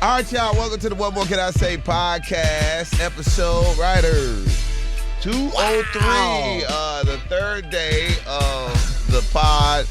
All right, y'all, welcome to the What More Can I Say podcast, episode writers 203, the third day of the pod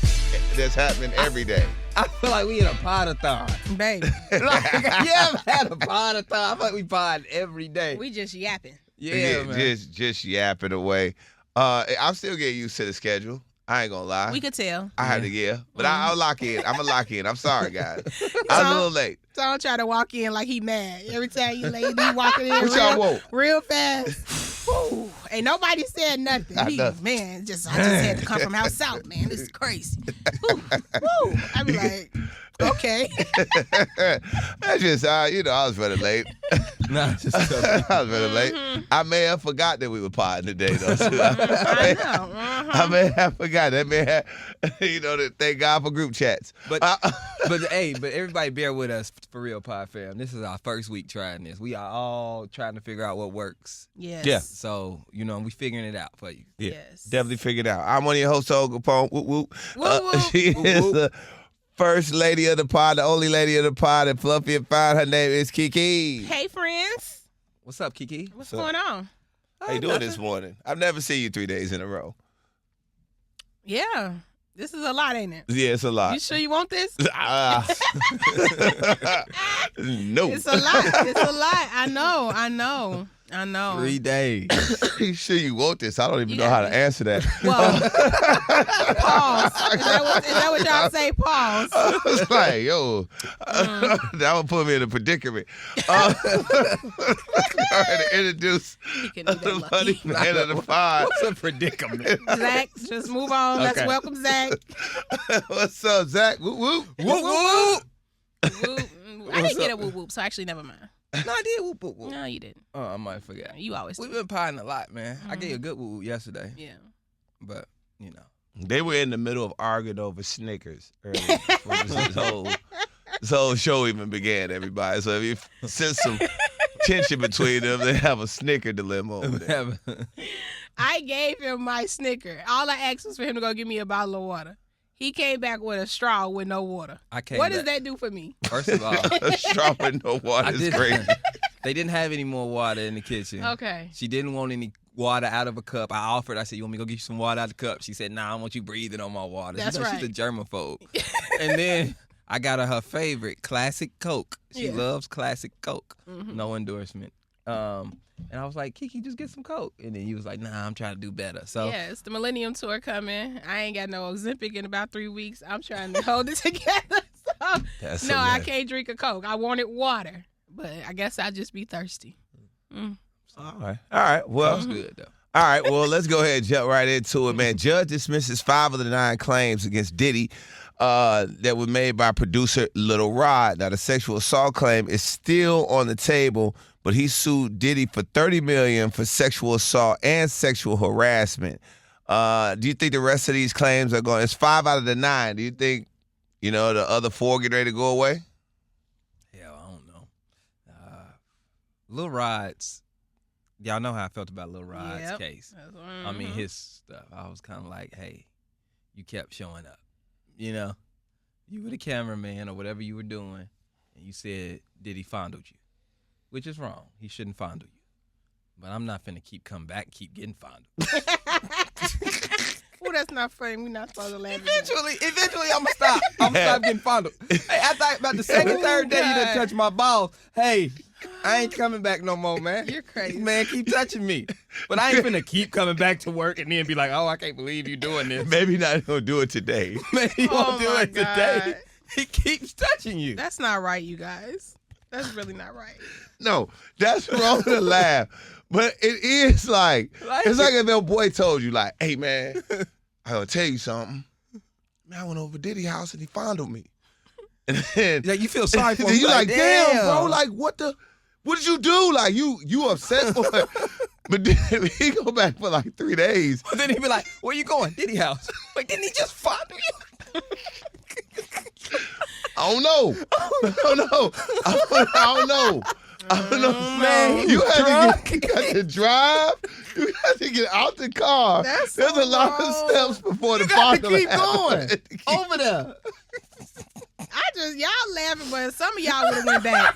that's happening every day. I feel like we in a pod-a-thon. Baby. Like, you ever had a pod-a-thon? I feel like we pod every day. We just yapping. Yeah, man. Just yapping away. I'm still getting used to the schedule. I ain't gonna lie. We could tell. I had to, but I'll lock in. I'm gonna lock in. I'm sorry, guys. I was a little late. So don't try to walk in like he mad. Every time you late, he walking in real fast. Woo. Ain't nobody said nothing. Man, I just had to come from out south, man. This is crazy. Woo. I be like, okay. That's just, I was running late. Nah, just I was running late. I may have forgot that we were podding today, though. I know. I may have forgot. That may have, thank God for group chats. But everybody bear with us for real, pod fam. This is our first week trying this. We are all trying to figure out what works. Yes. Yeah. So, we figuring it out for you. Yeah. Yes. Definitely figured out. I'm one of your hosts, Olga Pone. Whoop, whoop. Whoop. She is the first lady of the pod, the only lady of the pod, and fluffy and fine. Her name is Kiki. Hey, friends. What's up, Kiki? What's going on? How you doing this morning? I've never seen you 3 days in a row. Yeah. This is a lot, ain't it? Yeah, it's a lot. You sure you want this? No. It's a lot. I know. 3 days. You sure you want this? I don't even know how to answer that. Well, pause. Is that what y'all say? Pause. I was like, yo, that would put me in a predicament. All right, to introduce the funny man of the pod. What's a predicament? Zach, just move on. Let's Okay. welcome Zach. What's up, Zach? Whoop, whoop. Whoop, whoop. Whoop. I didn't get a whoop whoop, so actually never mind. No, I did whoop, whoop, whoop. No, you didn't. Oh, I might forget. You always do. We've been podding a lot, man. I gave you a good whoop, whoop yesterday. Yeah. But, They were in the middle of arguing over Snickers earlier before this whole show even began, everybody. So if you sense some tension between them, they have a Snicker dilemma over there. I gave him my Snicker. All I asked was for him to go give me a bottle of water. He came back with a straw with no water. What does that do for me? First of all, A straw with no water is crazy. They didn't have any more water in the kitchen. Okay. She didn't want any water out of a cup. I offered. I said, "You want me to go get you some water out of the cup?" She said, "Nah, I want you breathing on my water." That's right. She's a germaphobe. And then I got her favorite, Classic Coke. She loves Classic Coke. Mm-hmm. No endorsement. And I was like, Kiki, just get some Coke. And then he was like, nah, I'm trying to do better. So yeah, it's the Millennium Tour coming. I ain't got no Ozempic in about 3 weeks. I'm trying to hold it together. So, I can't drink a Coke. I wanted water. But I guess I'll just be thirsty. All right. Well, that's good, though. All right, well, let's go ahead and jump right into it, man. Judge dismisses 5 of the 9 claims against Diddy that were made by producer Lil Rod. Now, the sexual assault claim is still on the table, but he sued Diddy for $30 million for sexual assault and sexual harassment. Do you think the rest of these claims are going? It's 5 out of the 9. Do you think, the other 4 get ready to go away? Hell, I don't know. Lil Rod's, y'all know how I felt about Lil Rod's case. I mean, his stuff. I was kind of like, hey, you kept showing up. You were the cameraman or whatever you were doing, and you said Diddy fondled you, which is wrong. He shouldn't fondle you. But I'm not finna keep getting fondled. Oh, that's not funny. We're not supposed to laugh. Eventually, I'm gonna stop. I'm gonna stop getting fondled. Hey, after about the second, third day, you done touch my balls. Hey, I ain't coming back no more, man. You're crazy. Man, keep touching me. But I ain't finna keep coming back to work and then be like, oh, I can't believe you doing this. Maybe not gonna do it today. Maybe he won't do it today. He keeps touching you. That's not right, you guys. That's really not right. No, that's wrong to laugh. But it is like it's like if your boy told you, like, hey, man, I gotta tell you something. Man, I went over to Diddy's house and he fondled me. And then you feel sorry for him. You like, damn, bro, like, what did you do? Like, you upset for it. But then he go back for like 3 days. But then he be like, where you going? Diddy house. Like, didn't he just fondle you? I don't know. I don't know, man. You have to drive. You have to get out the car. There's a lot of steps before the fondle. You got to keep going. Over there. Y'all laughing, but some of y'all would have went back.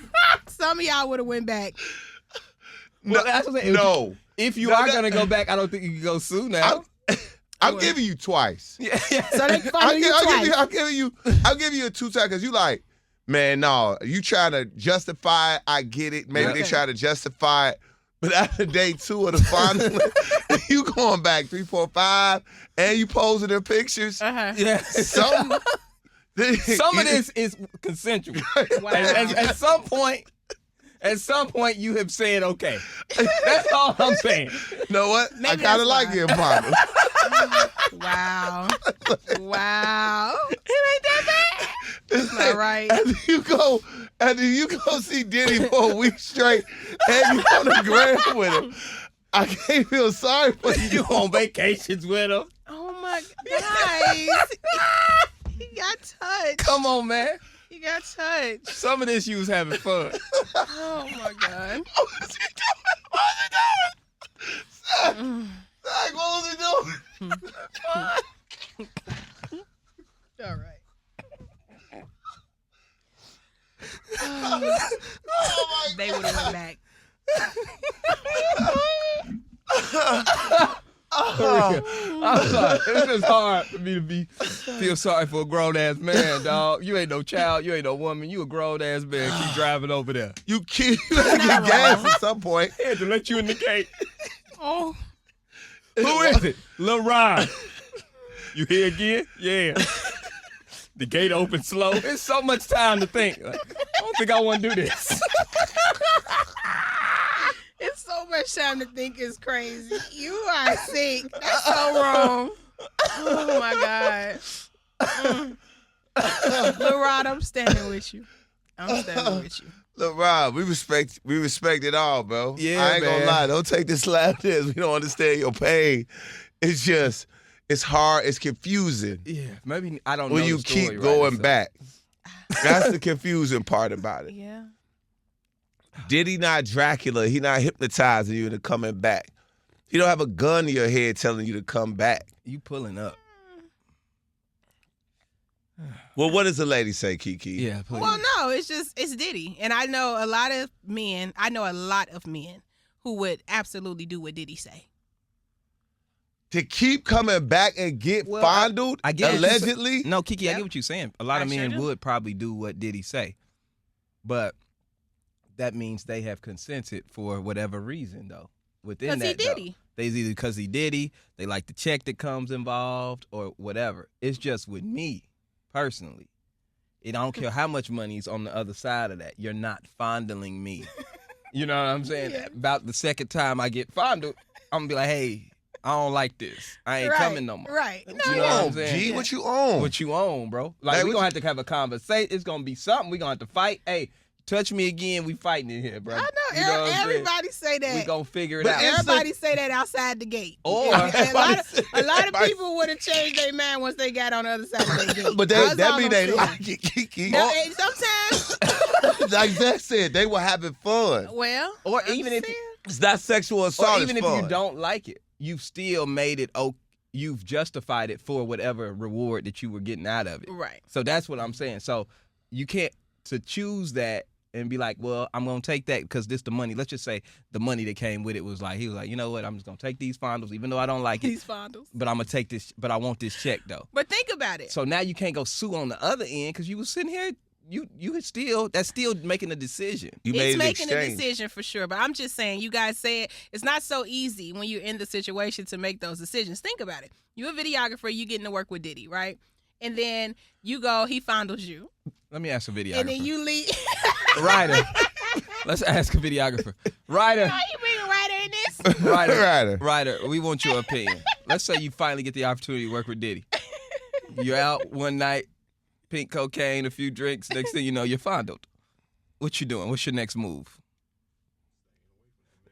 some of y'all would have went back. Well, that's what I'm saying. No. If you are going to go back, I don't think you can go sue now. I'm giving you twice. Yeah. So they can find you twice. I'll give you a 2 times because you like, man, no, you trying to justify it. I get it. Maybe they try to justify it. But after day 2 of the final, you going back 3, 4, 5, and you posing their pictures. Yeah. Some of this is consensual. Wow. At some point, you have said, okay. That's all I'm saying. You know what? I kind of like it, Mama. Wow. It ain't that bad. That's not right. And then you go see Diddy for a week straight, and you on the gram with him. I can't feel sorry for you. You on vacations with him. Oh, my guys. He got touched. Come on, man. He got touched. Some of this you was having fun. Oh, my God. What was he doing? Zach, what was he doing? All right. They would have went back. I'm sorry. It's just hard for me to feel sorry for a grown ass man, dog. You ain't no child. You ain't no woman. You a grown ass man. Keep driving over there. You have to get gas at some point. He had to let you in the gate. Oh. Who is it? Lil Ron. You here again? Yeah. The gate opens slow. It's so much time to think. Like, I don't think I want to do this. It's so much time to think is crazy. You are sick. That's so wrong. Oh, my God. Lil Rod, I'm standing with you. Look, Rob, we respect it all, bro. Yeah, I ain't gonna man. lie. Don't take this laugh as we don't understand your pain. It's just, it's hard. It's confusing. Yeah, maybe I don't know when you the story keep right, going so. back. That's the confusing part about it. Yeah. Diddy not Dracula. He not hypnotizing you into coming back. He don't have a gun to your head telling you to come back. You pulling up. Well, what does the lady say, Kiki? Yeah, please. Well, no, it's Diddy. And I know a lot of men who would absolutely do what Diddy say. To keep coming back and get fondled, I guess, allegedly? No, Kiki, I get what you're saying. A lot of men sure would probably do what Diddy say. But that means they have consented for whatever reason, though. Within that, because he Diddy. They either because he Diddy, they like the check that comes involved, or whatever. It's just with me, personally. I don't care how much money's on the other side of that. You're not fondling me. You know what I'm saying? Yeah. About the second time I get fondled, I'm going to be like, hey, I don't like this. I ain't coming no more. Right. What No, you know what own, I'm saying? G? What you own? What you own, bro? Like, we're going to have a conversation. It's going to be something. We're going to have to fight. Hey, touch me again. We fighting in here, bro. I know. You know what I'm saying? Everybody say that. We going to figure it But out. Everybody say that outside the gate. Or a lot of people would have changed their mind once they got on the other side of the gate. But that mean they like it, Kiki. No, sometimes. Like Zach said, they were having fun. Well, Or I'm even if saying. It's not sexual assault. Or even it's if fun. you don't like it, you've still made it. You've justified it for whatever reward that you were getting out of it. Right. So that's what I'm saying. So you can't to choose that and be like, well, I'm gonna take that because this the money. Let's just say the money that came with it was like he was like, you know what, I'm just gonna take these fondles, even though I don't like it. These fondles. But I'm gonna take this. But I want this check though. But think about it. So now you can't go sue on the other end because you was sitting here. You had that's still making a decision. You made It's an making a exchange. decision for sure. But I'm just saying, you guys say it's not so easy when you're in the situation to make those decisions. Think about it. You're a videographer. You getting to work with Diddy, right? And then you go, he fondles you. Let me ask a videographer. And then you leave. Ryder. Let's ask a videographer. Ryder. Oh, you bring a writer in this? Ryder, we want your opinion. Let's say you finally get the opportunity to work with Diddy. You're out one night, pink cocaine, a few drinks. Next thing you know, you're fondled. What you doing? What's your next move?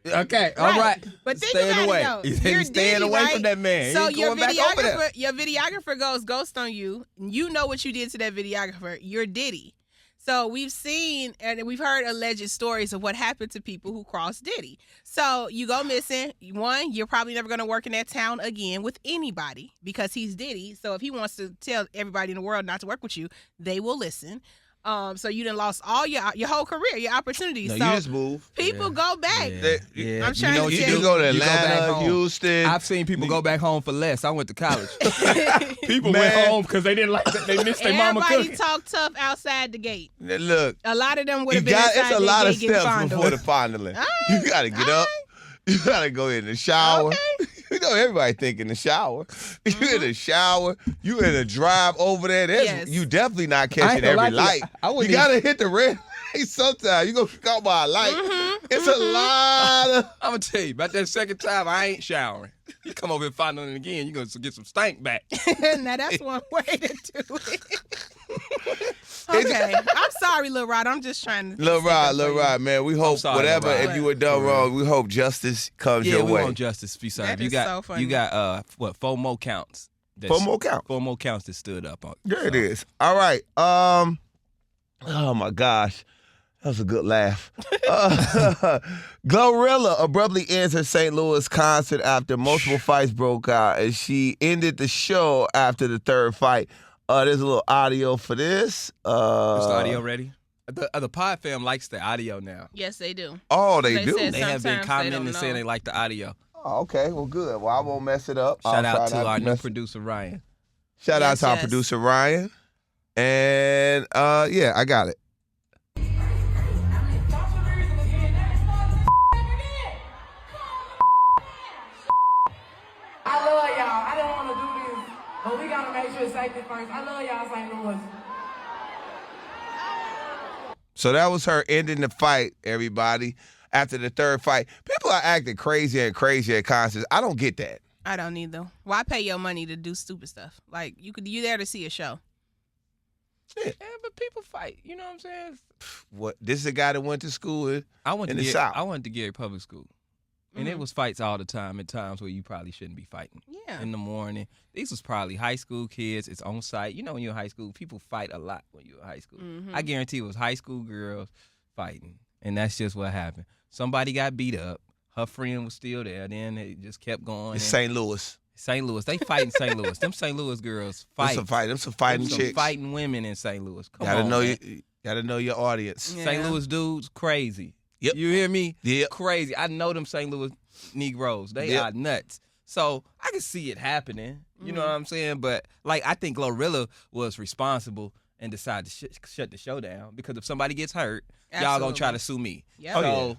Okay, all right. But think staying about away. it though. He's You're staying Diddy, away right? from that man. So He ain't going back over there. your videographer goes ghost on you. You know what you did to that videographer. You're Diddy. So we've seen and we've heard alleged stories of what happened to people who crossed Diddy. So you go missing. One, you're probably never going to work in that town again with anybody because he's Diddy. So if he wants to tell everybody in the world not to work with you, they will listen. So you done lost all your whole career, your opportunities. No, so you just move. People go back. Yeah. I'm trying to you go to Atlanta, Houston. I've seen people go back home for less. I went to college. People went home because they didn't like that. They missed their mama cooking. Everybody talk tough outside the gate. Look, a lot of them would have been inside it's a lot of steps fondled. before the fondling. Right. You got to get up. You got to go in the shower. Okay. You know, everybody think in the shower. You in the shower. You in a drive over there. You definitely not catching every light. You got to hit the red light sometime. You going to caught by a light. It's a lot of... I'm going to tell you, about that second time, I ain't showering. You come over and fondling again, you're going to get some stank back. Now, that's one way to do it. Okay. I'm sorry, Lil Rod. I'm just trying to... Lil Rod, man. We hope whatever, if you were done wrong, we hope justice comes your way. Yeah, we want justice to be served. That is so funny. You got, 4 more counts. 4 more counts? 4 more counts that stood up on. There it is. All right. Oh, my gosh. That was a good laugh. Glorilla abruptly ends her St. Louis concert after multiple fights broke out, and she ended the show after the third fight. There's a little audio for this. Is the audio ready? The pod fam likes the audio now. Yes, they do. Oh, they do? They have been commenting and saying they like the audio. Oh, okay. Well, good. Well, I won't mess it up. Shout out to our new producer, Ryan. Shout out to our producer, Ryan. And, yeah, I got it. I love y'all. I don't want to do this, but we got to make sure it's safety first. I love y'all, St. Louis. So that was her ending the fight, everybody, after the third fight. People are acting crazier and crazier at concerts. I don't get that. I don't either. Why pay your money to do stupid stuff? Like, you there to see a show. Yeah, but people fight. You know what I'm saying? What? This is a guy that went to school in the South. I went to Gary Public School. And it was fights all the time at times where you probably shouldn't be fighting. Yeah. In the morning. These was probably high school kids. It's on site. You know when you're in high school, people fight a lot when you're in high school. I guarantee it was high school girls fighting. And that's just what happened. Somebody got beat up. Her friend was still there. Then it just kept going. It's St. Louis. St. Louis. They fight in St. Louis. Them St. Louis girls fight. Them some fighting chicks. Some fighting women in St. Louis. Gotta know your audience. Yeah. St. Louis dudes, crazy. Yep. You hear me? Yep. Crazy. I know them St. Louis Negroes. They are nuts. So I can see it happening. You know what I'm saying? But like I think Glorilla was responsible and decided to shut the show down because if somebody gets hurt, y'all gonna try to sue me. Yep. So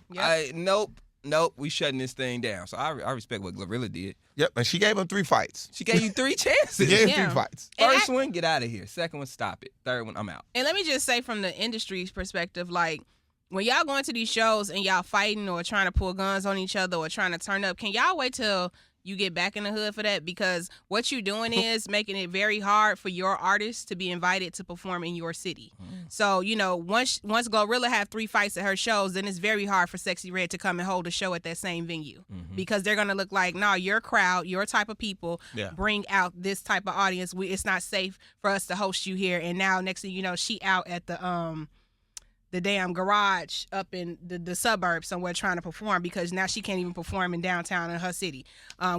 nope, we shutting this thing down. So I respect what Glorilla did. Yep, and she gave him 3 fights. She gave you 3 chances. She gave him 3 fights. First one, get out of here. Second one, stop it. Third one, I'm out. And let me just say from the industry's perspective, like, when y'all going to these shows and y'all fighting or trying to pull guns on each other or trying to turn up, can y'all wait till you get back in the hood for that? Because what you're doing is making it very hard for your artists to be invited to perform in your city. So, you know, once Glorilla have 3 fights at her shows, then it's very hard for Sexy Red to come and hold a show at that same venue because they're going to look like, no, your crowd, your type of people bring out this type of audience. It's not safe for us to host you here. And now, next thing you know, she out at the damn garage up in the suburbs somewhere trying to perform because now she can't even perform in downtown in her city.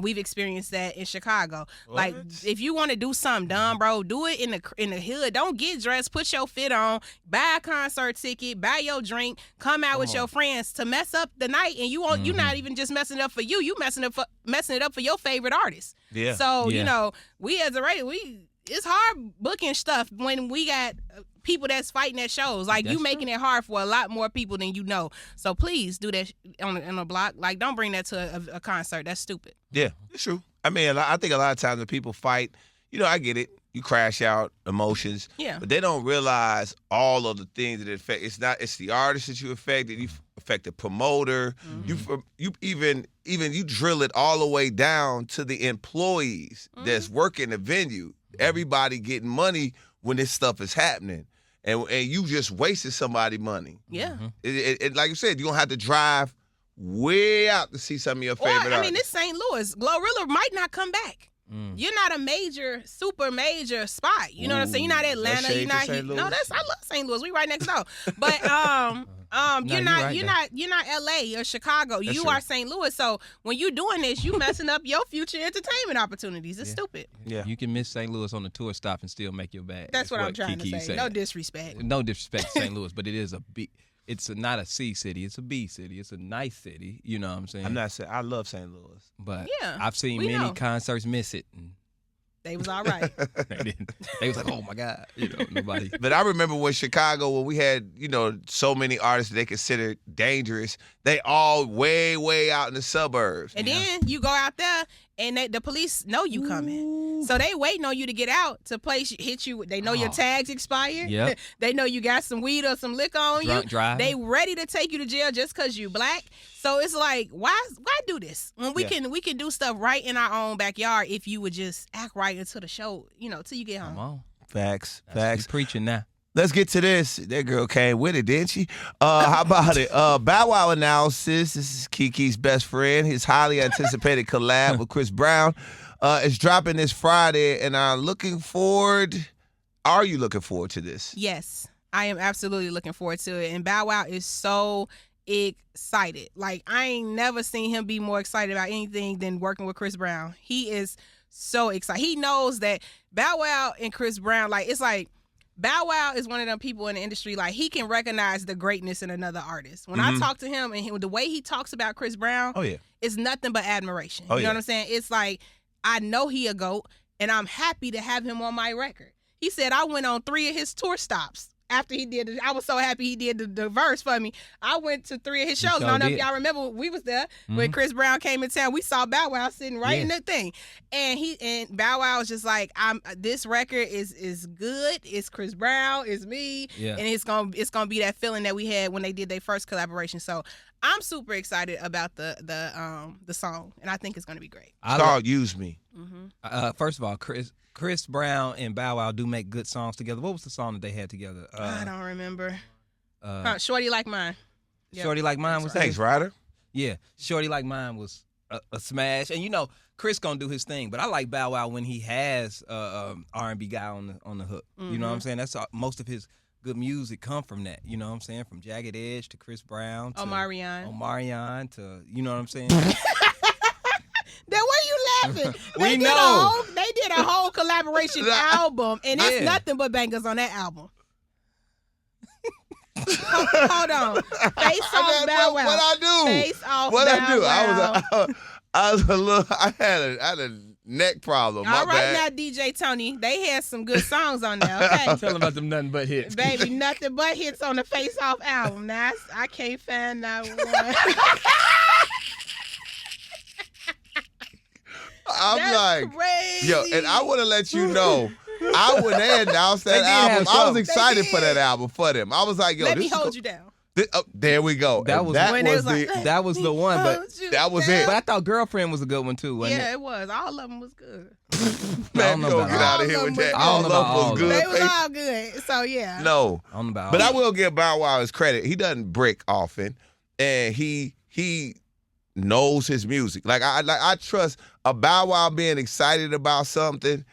We've experienced that in Chicago. What? Like, if you want to do something dumb, bro, do it in the hood. Don't get dressed, put your fit on, buy a concert ticket, buy your drink, come out with your friends to mess up the night, and you're not even just messing it up for you. You messing it up for your favorite artist. Yeah. So you know, we as a radio, it's hard booking stuff when we got people that's fighting at shows. Like, you making it hard for a lot more people than you know. So please do that on a block. Like, don't bring that to a concert. That's stupid. Yeah, it's true. I mean, I think a lot of times when people fight, you know, I get it. You crash out, emotions. Yeah. But they don't realize all of the things that it affect. It's the artist that you affected. You affect the promoter. You even you drill it all the way down to the employees that's working the venue. Everybody getting money when this stuff is happening. And you just wasted somebody's money. Yeah. It like you said, you don't have to drive way out to see some of your favorite artists. I mean, it's St. Louis. Glorilla might not come back. You're not a super major spot. You know what I'm saying? You're not Atlanta. You're not. No, I love St. Louis. We right next door. But I You're not LA or Chicago. That's you true. are St. Louis. So when you doing this, you messing up your future entertainment opportunities. It's stupid. Yeah. You can miss St. Louis on the tour stop and still make your bag. That's what I'm trying Kiki to say. said. No disrespect. No disrespect to St. Louis, but it is a B. It's not a C city. It's a B city. It's a nice city. You know what I'm saying? I'm not saying I love St. Louis, but yeah, I've seen many concerts miss it. And they was all right. They was like, oh my God, nobody. But I remember when Chicago, when we had, so many artists they considered dangerous, they all way, way out in the suburbs. And then you go out there and the police know you coming. So they waiting on you to get out to hit you. They know your tags expired. Yep. They know you got some weed or some liquor on Drunk you. driving. They ready to take you to jail just because you black. So it's like, why do this? When we can do stuff right in our own backyard if you would just act right until the show, till you get home. Come on. Facts. You preaching now. Let's get to this. That girl came with it, didn't she? How about it? Bow Wow announces, this is Kiki's best friend, his highly anticipated collab with Chris Brown. It's dropping this Friday, and I'm looking forward. Are you looking forward to this? Yes, I am absolutely looking forward to it. And Bow Wow is so excited. Like, I ain't never seen him be more excited about anything than working with Chris Brown. He is so excited. He knows that Bow Wow and Chris Brown, it's like, Bow Wow is one of them people in the industry, he can recognize the greatness in another artist. When I talk to him and the way he talks about Chris Brown, it's nothing but admiration. You know what I'm saying? It's like, I know he a GOAT, and I'm happy to have him on my record. He said I went on 3 of his tour stops after he did it. I was so happy he did the verse for me. I went to 3 of his shows. I don't know if y'all remember, we was there when Chris Brown came in town. We saw Bow Wow sitting right in the thing. And Bow Wow was just like, this record is good. It's Chris Brown, it's me. Yeah. And it's gonna be that feeling that we had when they did their first collaboration. So I'm super excited about the song, and I think it's gonna be great. Use Me. First of all, Chris Brown and Bow Wow do make good songs together. What was the song that they had together? I don't remember. Shorty Like Mine. Shorty Like Mine was Thanks, Ryder. Yeah, Shorty Like Mine was a smash. And Chris gonna do his thing, but I like Bow Wow when he has R&B guy on the hook. You know what I'm saying? That's most of his good music come from that. You know what I'm saying? From Jagged Edge to Chris Brown to Omarion to, you know what I'm saying? Then what are you laughing? We know. They did a whole collaboration album, and it's nothing but bangers on that album. Hold on. Face off Bow Wow. What I do? Face off What Bow I do? Wow. I was a little. I had a neck problem. All right now, DJ Tony. They had some good songs on there. Okay. Tell them about them nothing but hits. Baby, nothing but hits on the Face Off album. Now I can't find that one. I'm crazy. Yo, and I want to let you know, when they announced that album, I was excited for that album for them. I was like, yo, let me hold you down. There we go. That was the one, but that was it. But I thought Girlfriend was a good one too, wasn't it? Yeah, it was. All of them was good. Man, you gonna get out of here with that. All of them was good. They was all good. So yeah. No, but I will give Bow Wow his credit. He doesn't break often, and he knows his music. I trust a Bow Wow being excited about something.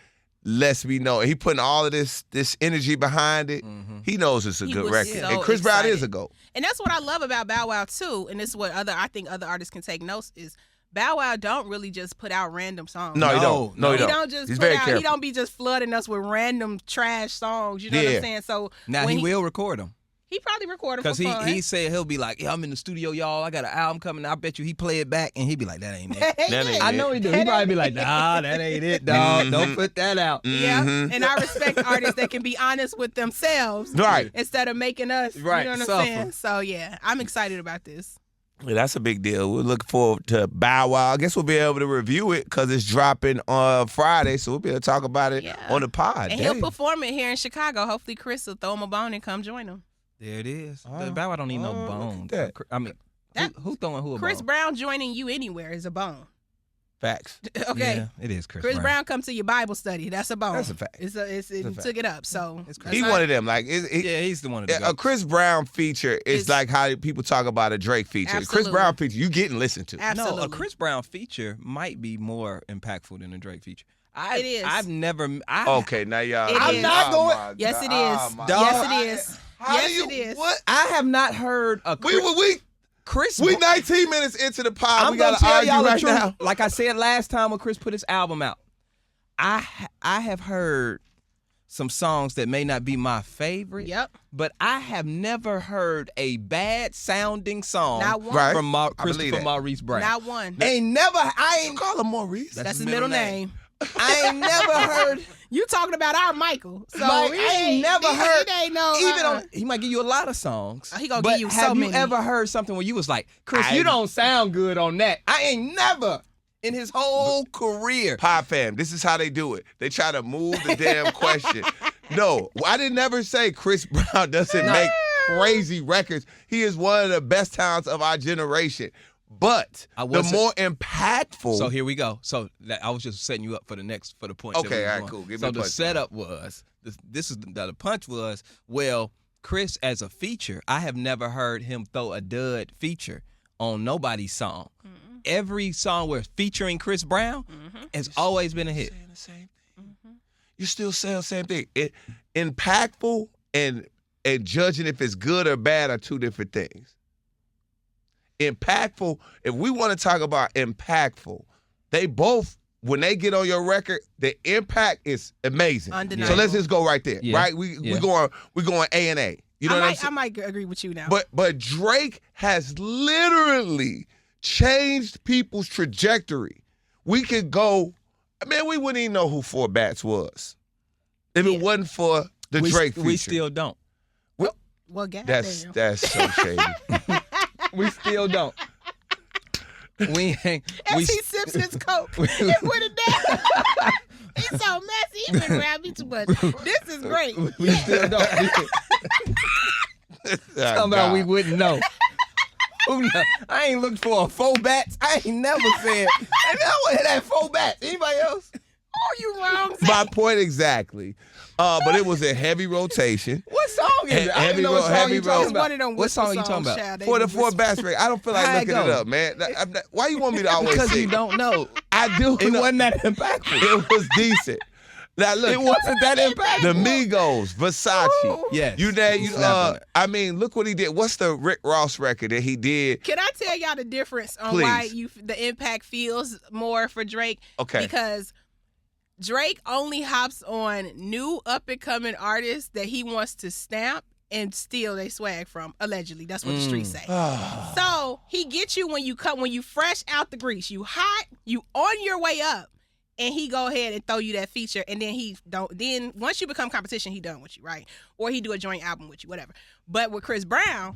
Lets me know. He putting all of this energy behind it. He knows it's a good record. So and Chris Brown is a GOAT. And that's what I love about Bow Wow too. And this is what I think other artists can take notes is Bow Wow don't really just put out random songs. No, he don't. No, he don't. He don't just He's put very out. careful. He don't be just flooding us with random trash songs. You know what I'm saying? So now he will record them. He probably recorded for fun. Because he said he'll be like, yeah, I'm in the studio, y'all. I got an album coming. I bet you he play it back, and he be like, that ain't it. I know he do. He probably be like, nah, that ain't it, dog. Don't put that out. Yeah, and I respect artists that can be honest with themselves. Right. Instead of making us, you know what I'm saying? So, yeah, I'm excited about this. Yeah, that's a big deal. We're looking forward to Bow Wow. I guess we'll be able to review it because it's dropping on Friday, so we'll be able to talk about it on the pod. And he'll perform it here in Chicago. Hopefully, Chris will throw him a bone and come join him. There it is. Bow Wow don't need no bone. I mean, who throwing who a Chris bone? Brown joining you anywhere is a bone. Facts. Okay. Yeah, it is Chris Brown come to your Bible study. That's a bone. That's a fact. Took it up. So he's one of them. He's the one of them. A Chris Brown feature is like how people talk about a Drake feature. Absolutely. Chris Brown feature, you getting listened to. Absolutely. No, a Chris Brown feature might be more impactful than a Drake feature. It is. I've never. Okay, now y'all. I'm not going. Yes, it is. Yes, it is. Yes, it is. What? I have not heard a Chris. We 19 minutes into the pod. I'm We gonna gotta tell argue y'all the right truth. now. Like I said last time when Chris put his album out, I have heard some songs that may not be my favorite. Yep. But I have never heard a bad sounding song Not one. Right. from I Christopher believe that. Maurice Brown. Not one. I ain't Call him Maurice. That's his middle name. I ain't never heard. You talking about our Michael? So Like, I ain't never heard. It ain't no. Even on, he might give you a lot of songs. He gonna but give you so have many. you ever heard something where you was like, Chris, you don't sound good on that? I ain't never in his whole career. Pod fam, this is how they do it. They try to move the damn question. No, I didn't never say Chris Brown doesn't make crazy records. He is one of the best talents of our generation. But the more impactful. So here we go. So I was just setting you up for the point. Okay, all right, cool. Give me so the the punch. setup was this is the punch was, well, Chris as a feature, I have never heard him throw a dud feature on nobody's song. Mm-hmm. Every song we're featuring Chris Brown has always been a hit. Saying the same thing. Mm-hmm. You still saying the same thing. Impactful and judging if it's good or bad are two different things. Impactful, if we want to talk about impactful, they both, when they get on your record, the impact is amazing. Undeniable. So let's just go right there, Yeah. right? We going A&A. You know what I'm saying? I might agree with you now. But Drake has literally changed people's trajectory. We could go, man, we wouldn't even know who Four Bats was if it wasn't for the Drake feature. We still don't. Well, goddamn. That's so shady. We still don't. We ain't. As he sips his coke and put it down. He's so messy. He been around me too much. This is great. We still don't. Talking about we wouldn't know. Who know? I ain't looked for a Four Bats. I ain't never said. I never had that Four Bats. Anybody else? Oh, you wrong. My point exactly. But it was a heavy rotation. What song is it? I don't know what song heavy you talking road. about. What song you talking about? For the Four Bats record. I don't feel like How'd it looking it go? up, man. Why you want me to always Because say you don't know. I do. It know. wasn't that impactful. It was decent. Now look, It wasn't that impactful. the Migos, Versace. Yes. I mean, look what he did. What's the Rick Ross record that he did? Can I tell y'all the difference on Please. why the impact feels more for Drake? Okay. Because Drake only hops on new up-and-coming artists that he wants to stamp and steal their swag from. Allegedly, that's what the streets say. So he gets you when you fresh out the grease. You hot, you on your way up, and he go ahead and throw you that feature, and then then once you become competition, he done with you, right? Or he do a joint album with you, whatever. But with Chris Brown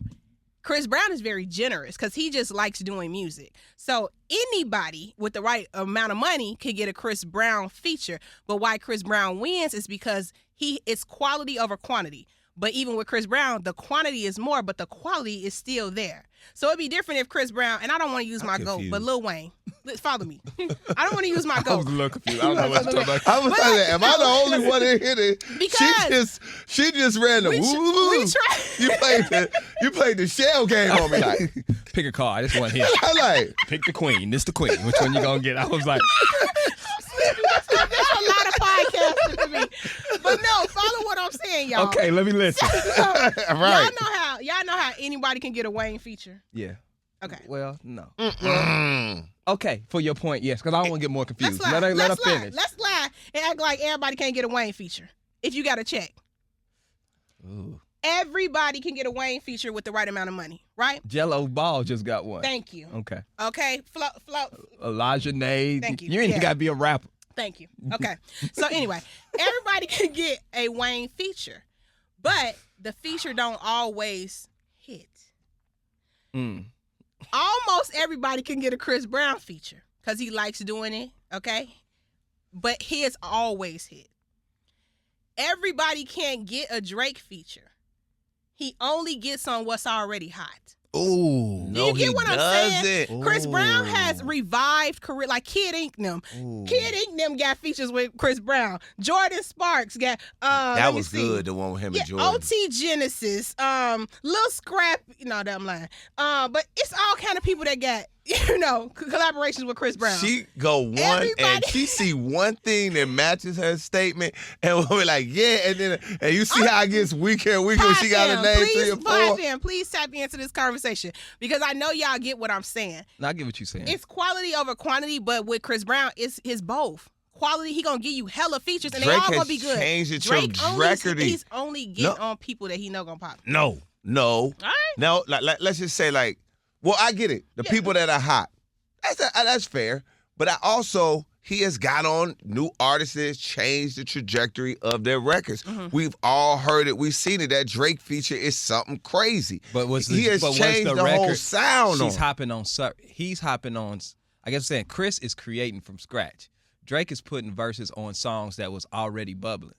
is very generous because he just likes doing music. So anybody with the right amount of money could get a Chris Brown feature. But why Chris Brown wins is because it's quality over quantity. But even with Chris Brown, the quantity is more, but the quality is still there. So it'd be different if Chris Brown, and I don't want to use my GOAT, but Lil Wayne, follow me. I don't want to use my GOAT. I was a little confused. I don't know what you're talking about. I was like, am I the only one in here that Because she just ran the we woo. You played the shell game on me like Pick a card. This one here. I like Pick the queen. This the queen. Which one you gonna get? I was like, that's a lot of podcasting for me. But no, follow what I'm saying, y'all. okay, let me listen. right. Y'all know how anybody can get a Wayne feature. Yeah. Okay. Well, no. Okay, for your point, yes, because I don't want to get more confused. Let her finish. Let's lie and act like everybody can't get a Wayne feature. If you got a check. Ooh. Everybody can get a Wayne feature with the right amount of money, right? Jello Ball just got one. Thank you. Okay. Okay, Flo. Elijah Nade. Thank you. You ain't even got to be a rapper. Thank you. Okay. So anyway, everybody can get a Wayne feature, but the feature don't always hit. Almost everybody can get a Chris Brown feature because he likes doing it, okay? But his always hit. Everybody can't get a Drake feature. He only gets on what's already hot. Ooh. Do you get what I'm saying? doesn't. Chris Brown has revived career like Kid Ink them. Kid Ink them got features with Chris Brown. Jordan Sparks got That was good, the one with him and Jordan. OT Genesis, Lil Scrap, no, that I'm lying. But it's all kind of people that got collaborations with Chris Brown. She go one and she see one thing that matches her statement, and we're like, yeah, and you see how it gets weaker and weaker. She got a name 3 or 4. Please tap into this conversation because I know y'all get what I'm saying. I get what you're saying. It's quality over quantity, but with Chris Brown, it's both. Quality, he gonna give you hella features, and Drake they all gonna be good. He's only getting on people that he know gonna pop. No. All right. No, let's just say well, I get it. The people that are hot, that's fair. But he has got on new artists that changed the trajectory of their records. Mm-hmm. We've all heard it. We've seen it. That Drake feature is something crazy. But he has changed the whole sound. He's hopping on. I guess I'm saying Chris is creating from scratch. Drake is putting verses on songs that was already bubbling.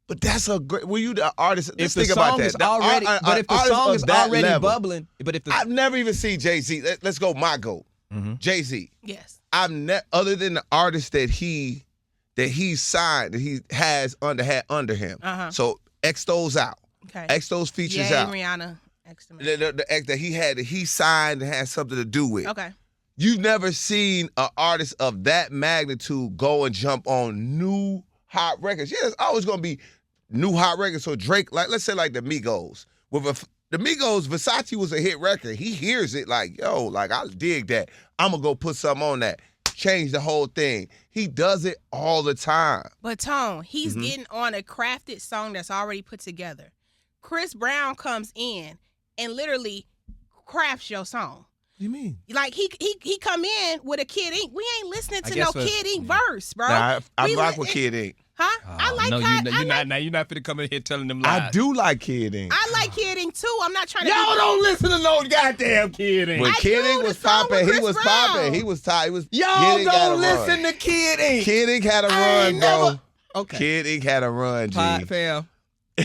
But that's a great. Were you the artist? If the song is already, but if the song is already bubbling, I've never even seen Jay-Z. Let's go. My goat, Jay-Z. Yes. Other than the artist that he signed, that he has had under him. So X those out. Okay. X those features out. Rihanna. X the X that he signed and had something to do with. Okay. You've never seen an artist of that magnitude go and jump on new hot records. Yeah, there's always going to be new hot records. So Drake, let's say the Migos. The Migos, Versace was a hit record. He hears it I dig that. I'm going to go put something on that. Change the whole thing. He does it all the time. But Tone, he's getting on a crafted song that's already put together. Chris Brown comes in and literally crafts your song. What do you mean? He come in with a Kid Ink. We ain't listening to no Kid Ink verse, bro. Nah, I rock with Kid Ink. Huh? Oh, I like no, Kid. you're not finna come in here telling them lies. I do like Kid Ink. I like Kid Ink too. I'm not trying to. Y'all don't listen to no goddamn Kid Ink. When Kid Ink was popping, he was popping. He was tight. Y'all don't listen to Kid Ink. Kid Ink had a run, bro. Okay. Kid Ink had a run, G. Fam,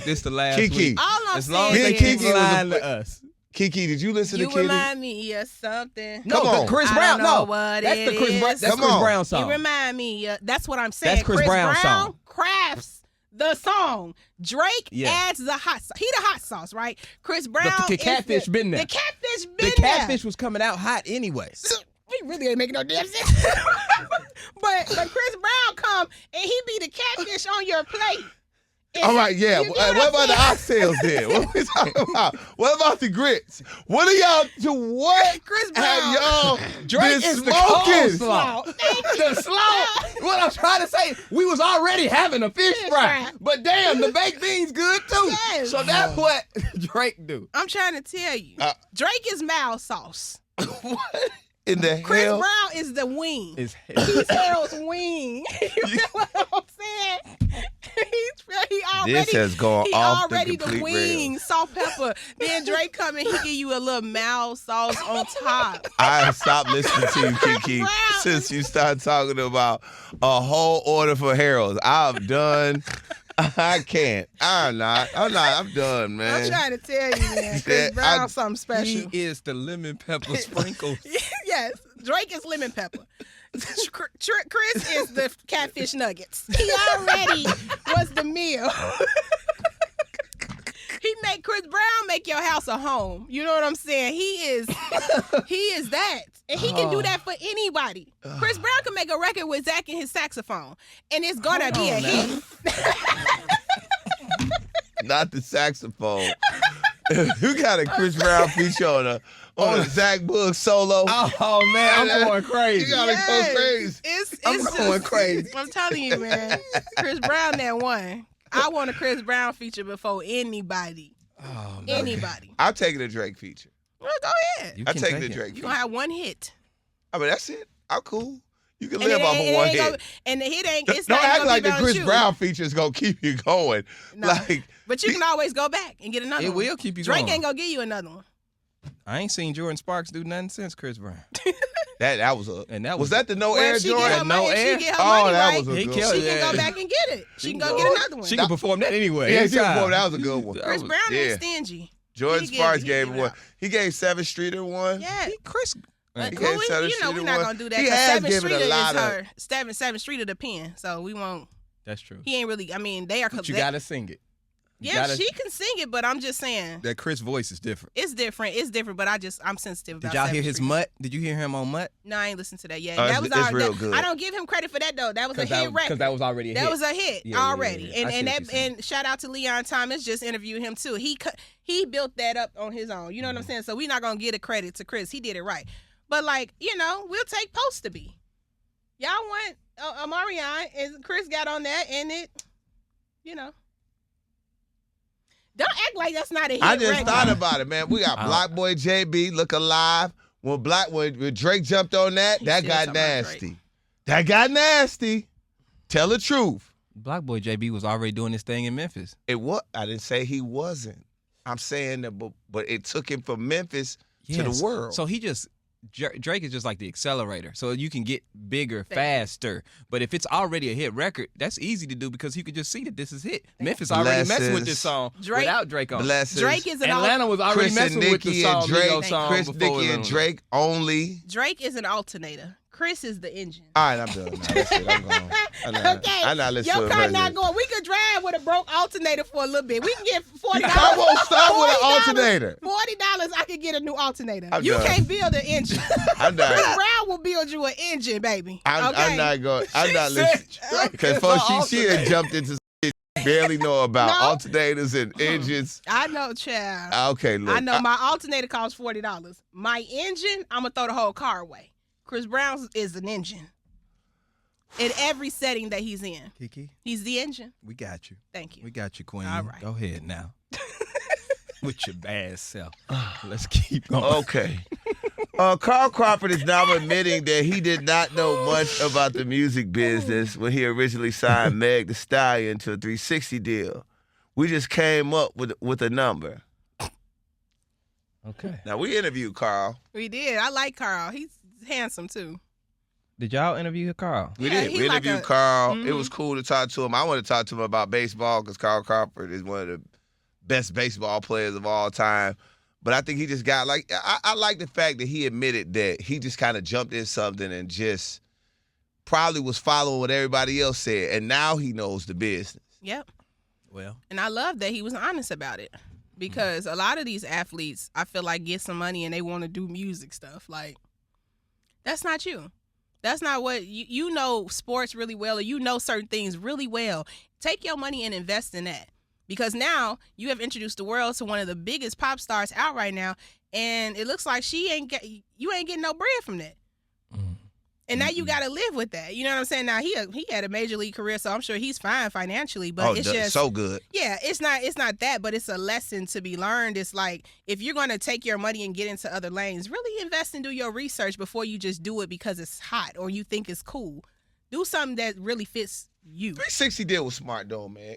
this the last Kiki. week. All I'm as long saying as they keep lying to us. Kiki, did you listen to Kid Ink? You remind me of something. Come on. Chris Brown. That's the Chris Brown. That's Chris Brown song. You remind me. That's what I'm saying. That's Chris Brown song. Crafts the song. Drake adds the hot sauce. He the hot sauce, right? Chris Brown. The catfish been there. The catfish been there. The catfish was coming out hot anyway. We really ain't making no damn sense. but Chris Brown come and he be the catfish on your plate. All right, yeah. What about the oxtails then? What we talking about? What about the grits? What are y'all to what? Chris Brown. Have y'all Drake is smoking? The coleslaw. The slaw. What I'm trying to say, we was already having a fish fry. But damn, the baked beans good too. Yes. So that's what Drake do. I'm trying to tell you. Drake is mild sauce. What in the Chris hell? Brown is the wing. He's Harold's wing. You know what I'm saying? This has gone off the complete wing, salt, pepper. Then Drake come and he give you a little mild sauce on top. I stopped listening to you, Kiki, since you started talking about a whole order for Harold's. I'm done. I can't. I'm not. I'm done, man. I'm trying to tell you, man. Chris Brown something special. He is the lemon pepper sprinkles. Yes, Drake is lemon pepper. Chris is the catfish nuggets. He already was the meal. Chris Brown make your house a home. You know what I'm saying? He is that. And he can do that for anybody. Chris Brown can make a record with Zach and his saxophone. And it's gonna be a hit. Not the saxophone. You got a Chris Brown feature on a Zach Boog solo. Oh man, I'm going crazy. You gotta go crazy. I'm going crazy. I'm telling you, man. Chris Brown that one. I want a Chris Brown feature before anybody. Oh, anybody. I'll take the Drake feature. Well, go ahead. I'll take the Drake feature. You're gonna have one hit. I mean, that's it. I'm cool. You can live off of one hit. And the hit ain't. It's don't not act like the Chris you. Brown feature is gonna keep you going. No. But you can always go back and get another one. It will keep you Drake going. ain't gonna give you another one. I ain't seen Jordan Sparks do nothing since Chris Brown. That was that the no air Jordan? No air. That was a good one. She can go back and get it. She can go get another one. She can perform that anyway. Yeah, she can perform. That was a good one. Chris Brown ain't stingy. Jordan Sparks gave him one. He gave 7th Streeter one. Yeah, Chris. We're not gonna do that. He has given a lot of 7th Streeter the pen, so we won't. That's true. He ain't really. I mean, they are. But you gotta sing it. Yeah, she can sing it, but I'm just saying that Chris' voice is different. It's different, but I'm sensitive about. Did y'all hear his Mutt? Did you hear him on Mutt? No, I ain't listened to that yet. That was real good. I don't give him credit for that though. That was a hit record. Because that was already a hit. That was a hit already. Yeah. And shout out to Leon Thomas, just interviewed him too. He built that up on his own. You know what I'm saying? So we're not gonna give the credit to Chris. He did it right. But like, we'll take Post to Be. Y'all want Omarion, and Chris got on that, and it, Don't act like that's not a hit. I just thought about it, man. We got Black Boy JB, Look Alive. When Drake jumped on that got nasty. That got nasty. Tell the truth. Black Boy JB was already doing this thing in Memphis. I didn't say he wasn't. I'm saying that, but it took him from Memphis to the world. So Drake is just like the accelerator. So you can get bigger faster. But if it's already a hit record, that's easy to do because you could just see that this is hit. Memphis already messing with this song without Drake on. Drake is Atlanta was already messing with the song. Chris, Nicki, and Drake only. Drake is an alternator. Chris is the engine. All right, I'm done. That's it. I'm going. I'm not listening. Your car not going. We could drive with a broke alternator for a little bit. We can get $40. I won't stop with an alternator. $40, I could get a new alternator. You can't build an engine. I'm done. Chris Brown will build you an engine, baby. I'm not going. I'm not listening. Because she had jumped into shit she barely know about alternators and engines. I know, child. Okay, look. I know my alternator costs $40. My engine, I'm going to throw the whole car away. Chris Brown is an engine in every setting that he's in. Kiki, he's the engine. We got you. Thank you. We got you, Queen. All right. Go ahead now. With your bad self. Let's keep going. Okay. Carl Crawford is now admitting that he did not know much about the music business when he originally signed Meg Thee Stallion to a 360 deal. We just came up with a number. Okay. Now, we interviewed Carl. We did. I like Carl. He's handsome, too. Did y'all interview Carl? We did. We interviewed Carl. Mm-hmm. It was cool to talk to him. I want to talk to him about baseball because Carl Crawford is one of the best baseball players of all time. But I think he just got I like the fact that he admitted that he just kind of jumped in something and just probably was following what everybody else said. And now he knows the business. Yep. Well. And I love that he was honest about it. Because a lot of these athletes, I feel like, get some money and they want to do music stuff. Like, that's not you. That's not what you know sports really well, or you know certain things really well. Take your money and invest in that. Because now you have introduced the world to one of the biggest pop stars out right now, and it looks like you ain't getting no bread from that. And now you got to live with that. You know what I'm saying? Now he had a major league career, so I'm sure he's fine financially. But it's just so good. Yeah, it's not that, but it's a lesson to be learned. It's like if you're going to take your money and get into other lanes, really invest and do your research before you just do it because it's hot or you think it's cool. Do something that really fits you. 360 deal was smart though, man.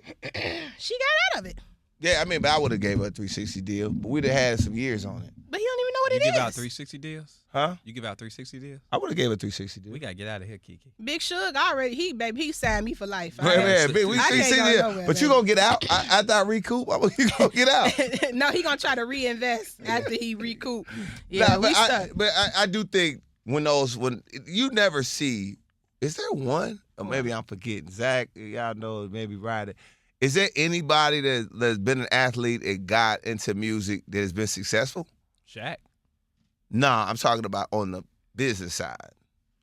She got out of it. Yeah, I mean, but I would have gave her a 360 deal, but we'd have had some years on it. But he don't even know what it is. You give out 360 deals? Huh? You give out 360 deals? I would have gave her a 360 deal. We got to get out of here, Kiki. Big Suge already, he signed me for life. We 360 deals. But you going to get out after I recoup? You going to get out? No, he going to try to reinvest after he recoup. Yeah, but I do think when you never see, is there one? Or maybe I'm forgetting. Zach, y'all know, maybe Ryder. Is there anybody that's been an athlete and got into music that has been successful? Shaq. Nah, I'm talking about on the business side.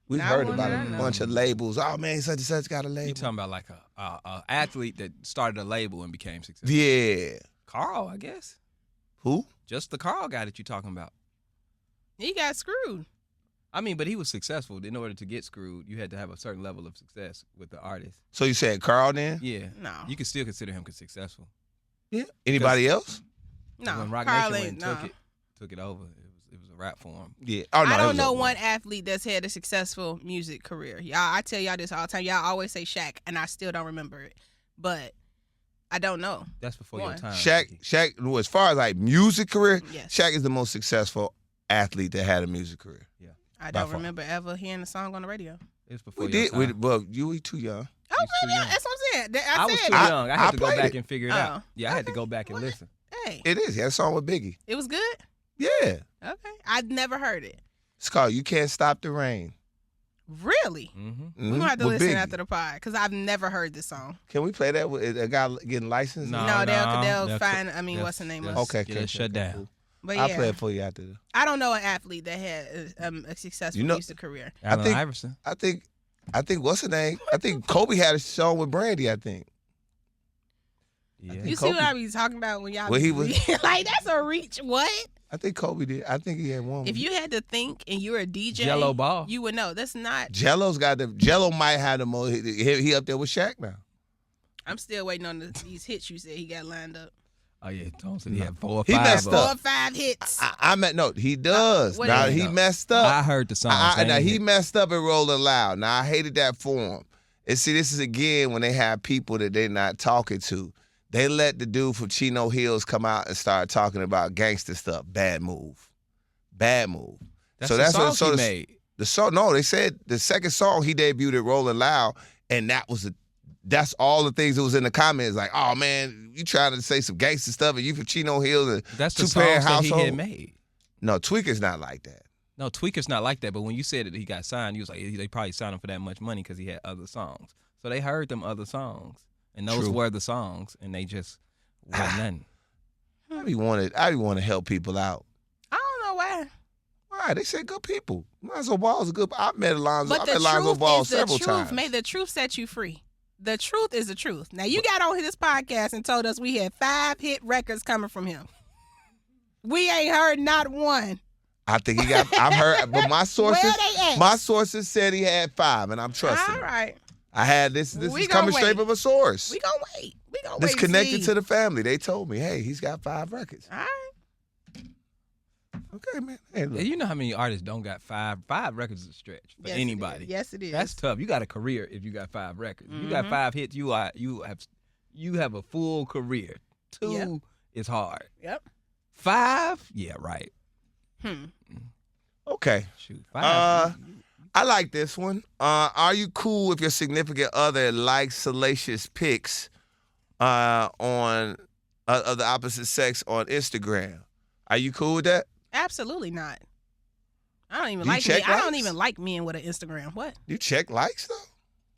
We've heard about a bunch of labels. Oh, man, such and such got a label. You talking about like a athlete that started a label and became successful? Yeah. Carl, I guess. Who? Just the Carl guy that you talking about. He got screwed. I mean, but he was successful. In order to get screwed, you had to have a certain level of success with the artist. So you said Carl then? Yeah. No. You could still consider him successful. Yeah. Anybody else? No. When Rock Carl Nation took it over, it was a rap for him. Yeah. Oh, no, I don't know one athlete that's had a successful music career. Y'all, I tell y'all this all the time. Y'all always say Shaq, and I still don't remember it. But I don't know. That's before your time. Shaq, as far as like music career, yes. Shaq is the most successful athlete that had a music career. Yeah. I don't remember ever hearing the song on the radio. It was before we your did. time. Well, you were too young. Oh, really? That's what I'm saying. I was too young. I had to go back it. and figure it out. Yeah, I had to go back and listen. Hey. It is. He had a song with Biggie. It was good? Yeah. Okay. I'd never heard it. It's called You Can't Stop the Rain. Really? Mm-hmm. We're going to have to With listen Biggie. after the pod because I've never heard this song. Can we play that with a guy getting licensed? No, they'll find, what's the name of it? Okay, get it shut down. Cool. But I'll play it for you after. I don't know an athlete that had a successful music career. Allen Iverson. I think what's her name? I think Kobe had a song with Brandy, I think. Yeah. You see what I be talking about when y'all he was like, that's a reach. What? I think Kobe did. I think he had one. If you had to think and you're a DJ, Jello Ball, you would know. That's not. Jello might have the most. He up there with Shaq now. I'm still waiting on these hits you said he got lined up. Oh yeah, Thompson. He had 4 or 5. He messed up. 4 or 5 hits. He does. Now he messed up. I heard the song. Now he messed up at Rolling Loud. Now I hated that for him. And see, this is again when they have people that they're not talking to. They let the dude from Chino Hills come out and start talking about gangster stuff. Bad move. That's the song he made. The song. No, they said the second song he debuted at Rolling Loud, and that's all the things that was in the comments. Like, oh man, you trying to say some gangster stuff, and you from Chino Hills and that's the two-parent songs that household. he had made. No, Tweaker's not like that. No, Tweaker's not like that. But when you said that he got signed, you was like, they probably signed him for that much money because he had other songs. So they heard them other songs, and those were the songs, and they just wasn't nothing. I be want to help people out. I don't know why. Why? They say good people. Lonzo Ball's a good. I've met Lonzo. But I've met Lonzo Ball several times. May the truth set you free. The truth is the truth. Now, you got on this podcast and told us we had 5 hit records coming from him. We ain't heard not one. I think he got. I've heard, but my sources. Where they at? My sources said he had 5, and I'm trusting. All right. I had this. This is coming straight from a source. We gonna wait. This connected to the family. They told me, hey, he's got 5 records. All right. Okay, man. Hey, look. You know how many artists don't got 5 records is a stretch for anybody. Yes, it is. That's tough. You got a career if you got 5 records. If you got 5 hits, you have a full career. 2 is hard. Yep. 5, yeah, right. Okay. Shoot, 5. I like this one. Are you cool if your significant other likes salacious pics on of the opposite sex on Instagram? Are you cool with that? Absolutely not. I don't even Do you like check men. I don't likes? even like men with an Instagram. What? You check likes though?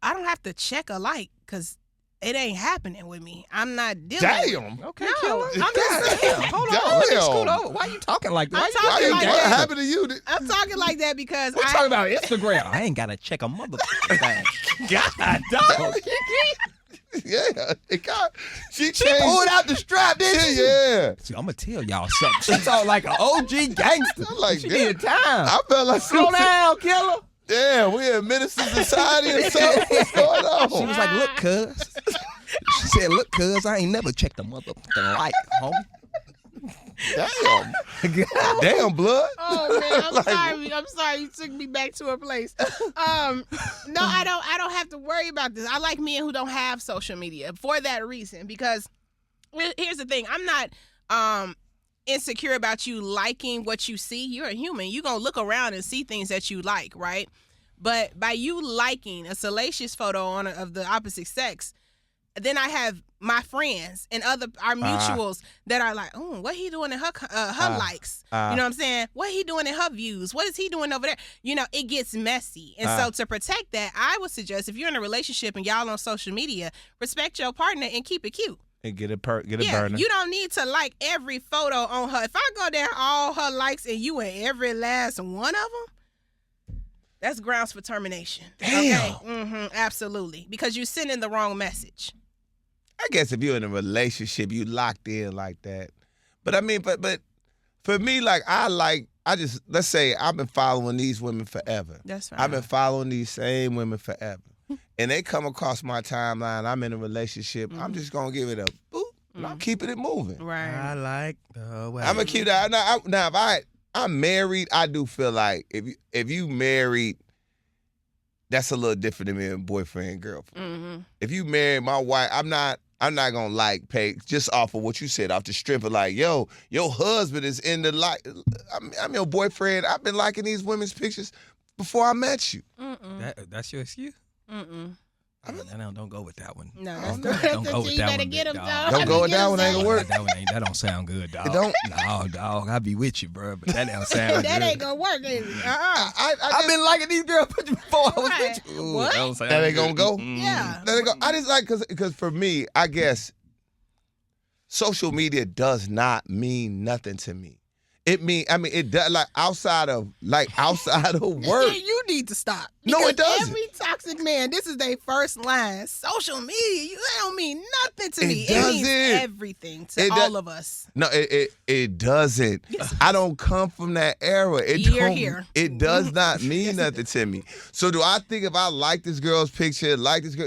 I don't have to check a like because it ain't happening with me. I'm not dealing. Damn. Okay, No, killer. I'm just saying. Hold on, let me scoot over. Why you talking like that? I'm talking like What that. happened to you? I'm talking like that because We're talking about Instagram. I ain't gotta check a motherfucking thing. God, dog. Yeah, she pulled out the strap, didn't she? Yeah. See, I'm gonna tell y'all something. She talk like an OG gangster. Like she this. needed time. I felt like Slow down, killer. Damn, we in Minister Society or something. What's going on? She was like, look, cuz. She said, look, cuz, I ain't never checked a motherfucking like, homie. Damn. Damn, blood. Oh man, I'm sorry. You took me back to a place. No, I don't have to worry about this. I like men who don't have social media for that reason. Because here's the thing: I'm not insecure about you liking what you see. You're a human. You're gonna look around and see things that you like, right? But by you liking a salacious photo of the opposite sex, then I have my friends and our mutuals that are like, oh, what he doing in her likes? You know what I'm saying? What he doing in her views? What is he doing over there? You know, it gets messy. And so to protect that, I would suggest if you're in a relationship and y'all on social media, respect your partner and keep it cute. And get a burner. You don't need to like every photo on her. If I go down all her likes and you in every last one of them, that's grounds for termination. Damn. Okay? Absolutely. Because you're sending the wrong message. I guess if you're in a relationship, you locked in like that. But I mean, but for me, let's say I've been following these women forever. That's right. I've been following these same women forever. And they come across my timeline, I'm in a relationship, I'm just going to give it a boop, and I'm keeping it moving. Right. I like the way. I'm going to keep that. Now, if I'm married, I do feel like if you married, that's a little different than being boyfriend and girlfriend. If you married my wife, I'm not gonna pay just off of what you said, off the strip of like, yo, your husband is in the like. I'm your boyfriend. I've been liking these women's pictures before I met you. That's your excuse? Don't go with that one. No, don't go with that one. Get him, dog. Don't go with that one. Ain't gonna work. That don't sound good, dog. It don't. No, dog. I'll be with you, bro, but that don't sound good. That ain't gonna work, is it? I've been liking these girl pictures before I was with you. Ooh, what? That ain't gonna go. Yeah. That ain't go. I just like because for me, I guess social media does not mean nothing to me. It does, like outside of work. You need to stop. No, it doesn't. Every toxic man, this is their first line. Social media, that don't mean nothing to me. It doesn't. It means everything to all of us. No, it doesn't. Yes. I don't come from that era. It does not mean nothing to me. So do I think if I like this girl's picture,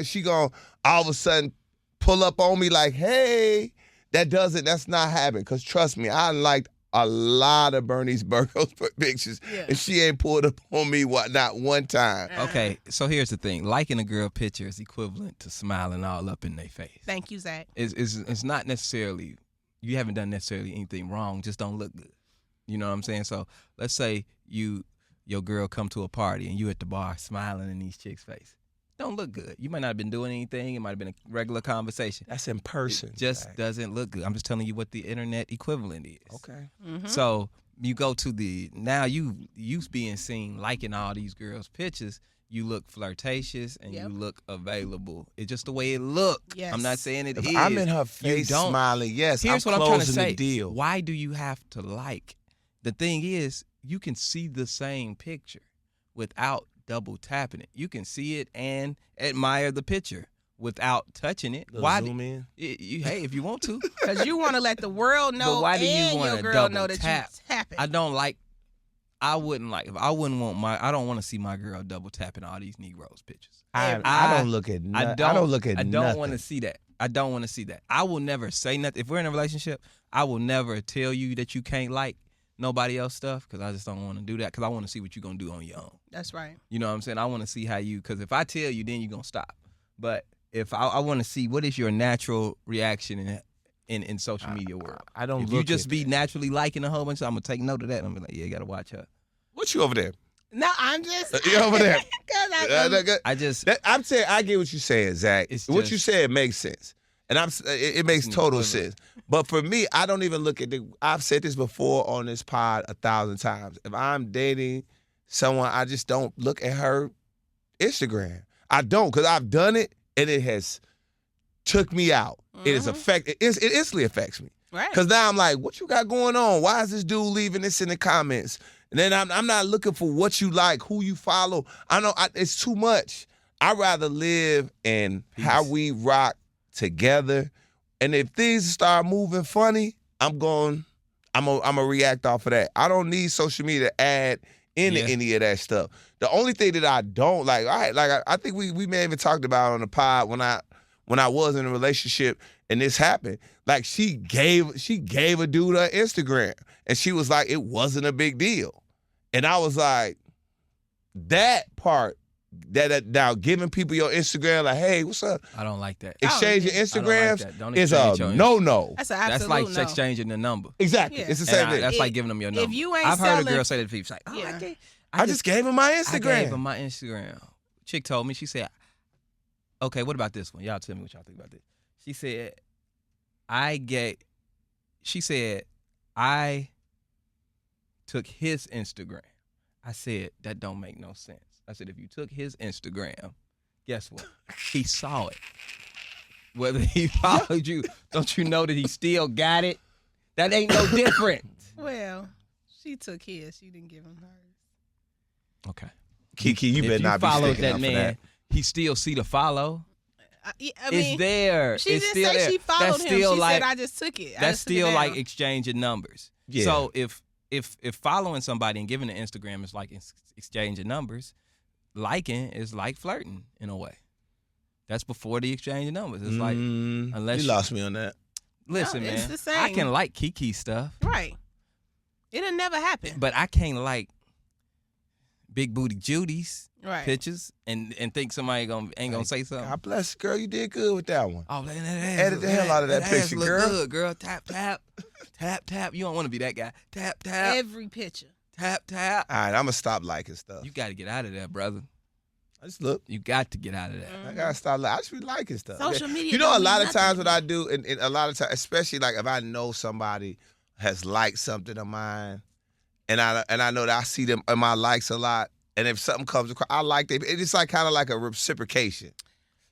she gonna all of a sudden pull up on me like, hey, that's not happening. Because trust me, I liked a lot of Bernice Burgos pictures, and she ain't pulled up on me not one time. Okay, so here's the thing: liking a girl picture is equivalent to smiling all up in their face. Thank you, Zach. It's not necessarily you haven't done necessarily anything wrong, just don't look good. You know what I'm saying? So let's say your girl come to a party and you at the bar smiling in these chicks' face. Don't look good. You might not have been doing anything. It might have been a regular conversation. That's in person. It just doesn't look good. I'm just telling you what the internet equivalent is. Okay. Mm-hmm. So you go to now you being seen liking all these girls' pictures. You look flirtatious and you look available. It's just the way it look. Yes. I'm not saying it is. I'm in her face smiling. Yes, Here's I'm what I'm trying to say. The deal. Why do you have to like? The thing is, you can see the same picture without double tapping it. You can see it and admire the picture without touching it. Why zoom in? Hey, if you want to, because you want to let the world know. But why do you want your girl know that you tapping? I don't want to see my girl double tapping all these Negroes pictures. I don't look at nothing. I don't want to see that. I don't want to see that. I will never say nothing. If we're in a relationship, I will never tell you that you can't like nobody else stuff because I just don't want to do that because I want to see what you're going to do on your own. That's right. You know what I'm saying? I want to see how because if I tell you, then you're going to stop. But if I want to see what is your natural reaction in social media world. I don't if look you just at be that. naturally liking a whole bunch, I'm going to take note of that. And I'm going to be like, yeah, you got to watch her. What you over there? No, I'm just. You over there? I'm saying I get what you're saying, Zach. What you said makes sense. And it makes total sense. But for me, I don't even look at I've said this before on this pod 1,000 times. If I'm dating someone, I just don't look at her Instagram. I don't, because I've done it and it has took me out. Mm-hmm. It instantly affects me. Right. Because now I'm like, what you got going on? Why is this dude leaving this in the comments? And then I'm not looking for what you like, who you follow. I know it's too much. I'd rather live in how we rock together, and if things start moving funny, I'm gonna react off of that. I don't need social media to add into any of that stuff. The only thing that I don't like, I think we may have even talked about on the pod when I was in a relationship and this happened. Like she gave a dude her Instagram, and she was like, it wasn't a big deal, and I was like, that part. That now giving people your Instagram, like, hey, what's up? I don't like that. Exchanging Instagrams like is a no. That's an absolute That's like no. exchanging the number. Exactly. Yeah. It's the same thing. That's like giving them your number. If you ain't I've heard a girl say that to people, like, I just gave him my Instagram. I gave him my Instagram. Chick told me, she said, okay, what about this one? Y'all tell me what y'all think about this. She said, I took his Instagram. I said, that don't make no sense. I said, if you took his Instagram, guess what? He saw it. Whether he followed you, don't you know that he still got it? That ain't no different. Well, she took his. She didn't give him hers. Okay. Kiki, you better not be followed sticking that up man. for that. He still see the follow. I mean, it's there. She it's didn't still say there. she followed that's him. Still She like, said, I just took it. That's still like exchanging numbers. Yeah. So if following somebody and giving an Instagram is like exchanging numbers, liking is like flirting in a way. That's before the exchange of numbers. It's like unless you lost me on that. Listen, no, man, it's the same. I can like Kiki stuff, right? It'll never happen. But I can't like big booty Judy's pictures and think somebody ain't gonna say something. God bless, girl. You did good with that one. Oh, edit the hell out of that picture, look girl. Good, girl. Tap tap, tap tap. You don't want to be that guy. Tap tap. Every picture. Tap tap. All right, I'm gonna stop liking stuff. You got to get out of there, brother. I just look. You got to get out of that. I gotta stop. I just be liking stuff. Social media. You know, a lot of times what I do, and a lot of times, especially like if I know somebody has liked something of mine, and I know that I see them in my likes a lot, and if something comes across, I like them. It's like kind of like a reciprocation.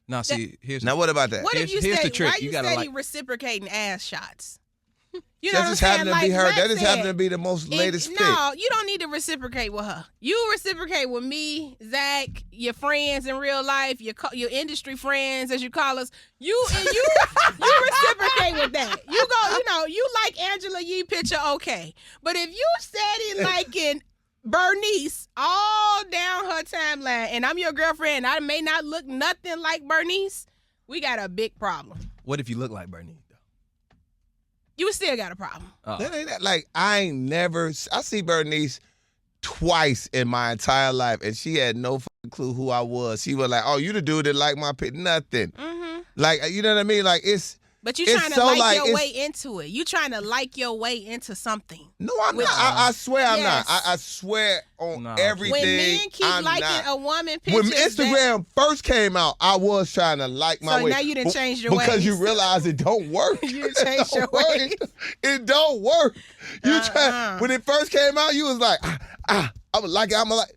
Now, see, now what about that? What if you here's the trick. Why you gotta steady reciprocating ass shots? You that know just what I'm happened saying? to be her. Like That just said, happened to be the most latest pic. No, you don't need to reciprocate with her. You reciprocate with me, Zach, your friends in real life, your industry friends, as you call us. You reciprocate with that. You go, you like Angela Yee picture, okay. But if you steady liking Bernice all down her timeline, and I'm your girlfriend, and I may not look nothing like Bernice, we got a big problem. What if you look like Bernice? You still got a problem. Oh. That ain't like I see Bernice twice in my entire life, and she had no fucking clue who I was. She was like, "Oh, you the dude that like my pic?" Nothing. Mm-hmm. Like, you know what I mean? Like But you trying to like your way into it. You trying to like your way into something. No, I'm not. I swear I'm Yes. not. I swear on everything. When men keep I'm liking not. a woman picture, When Instagram first came out, I was trying to like my way. So now you done changed your ways. Because you realize it don't work. You changed your ways. It don't work. You try. When it first came out, you was like, I'm like,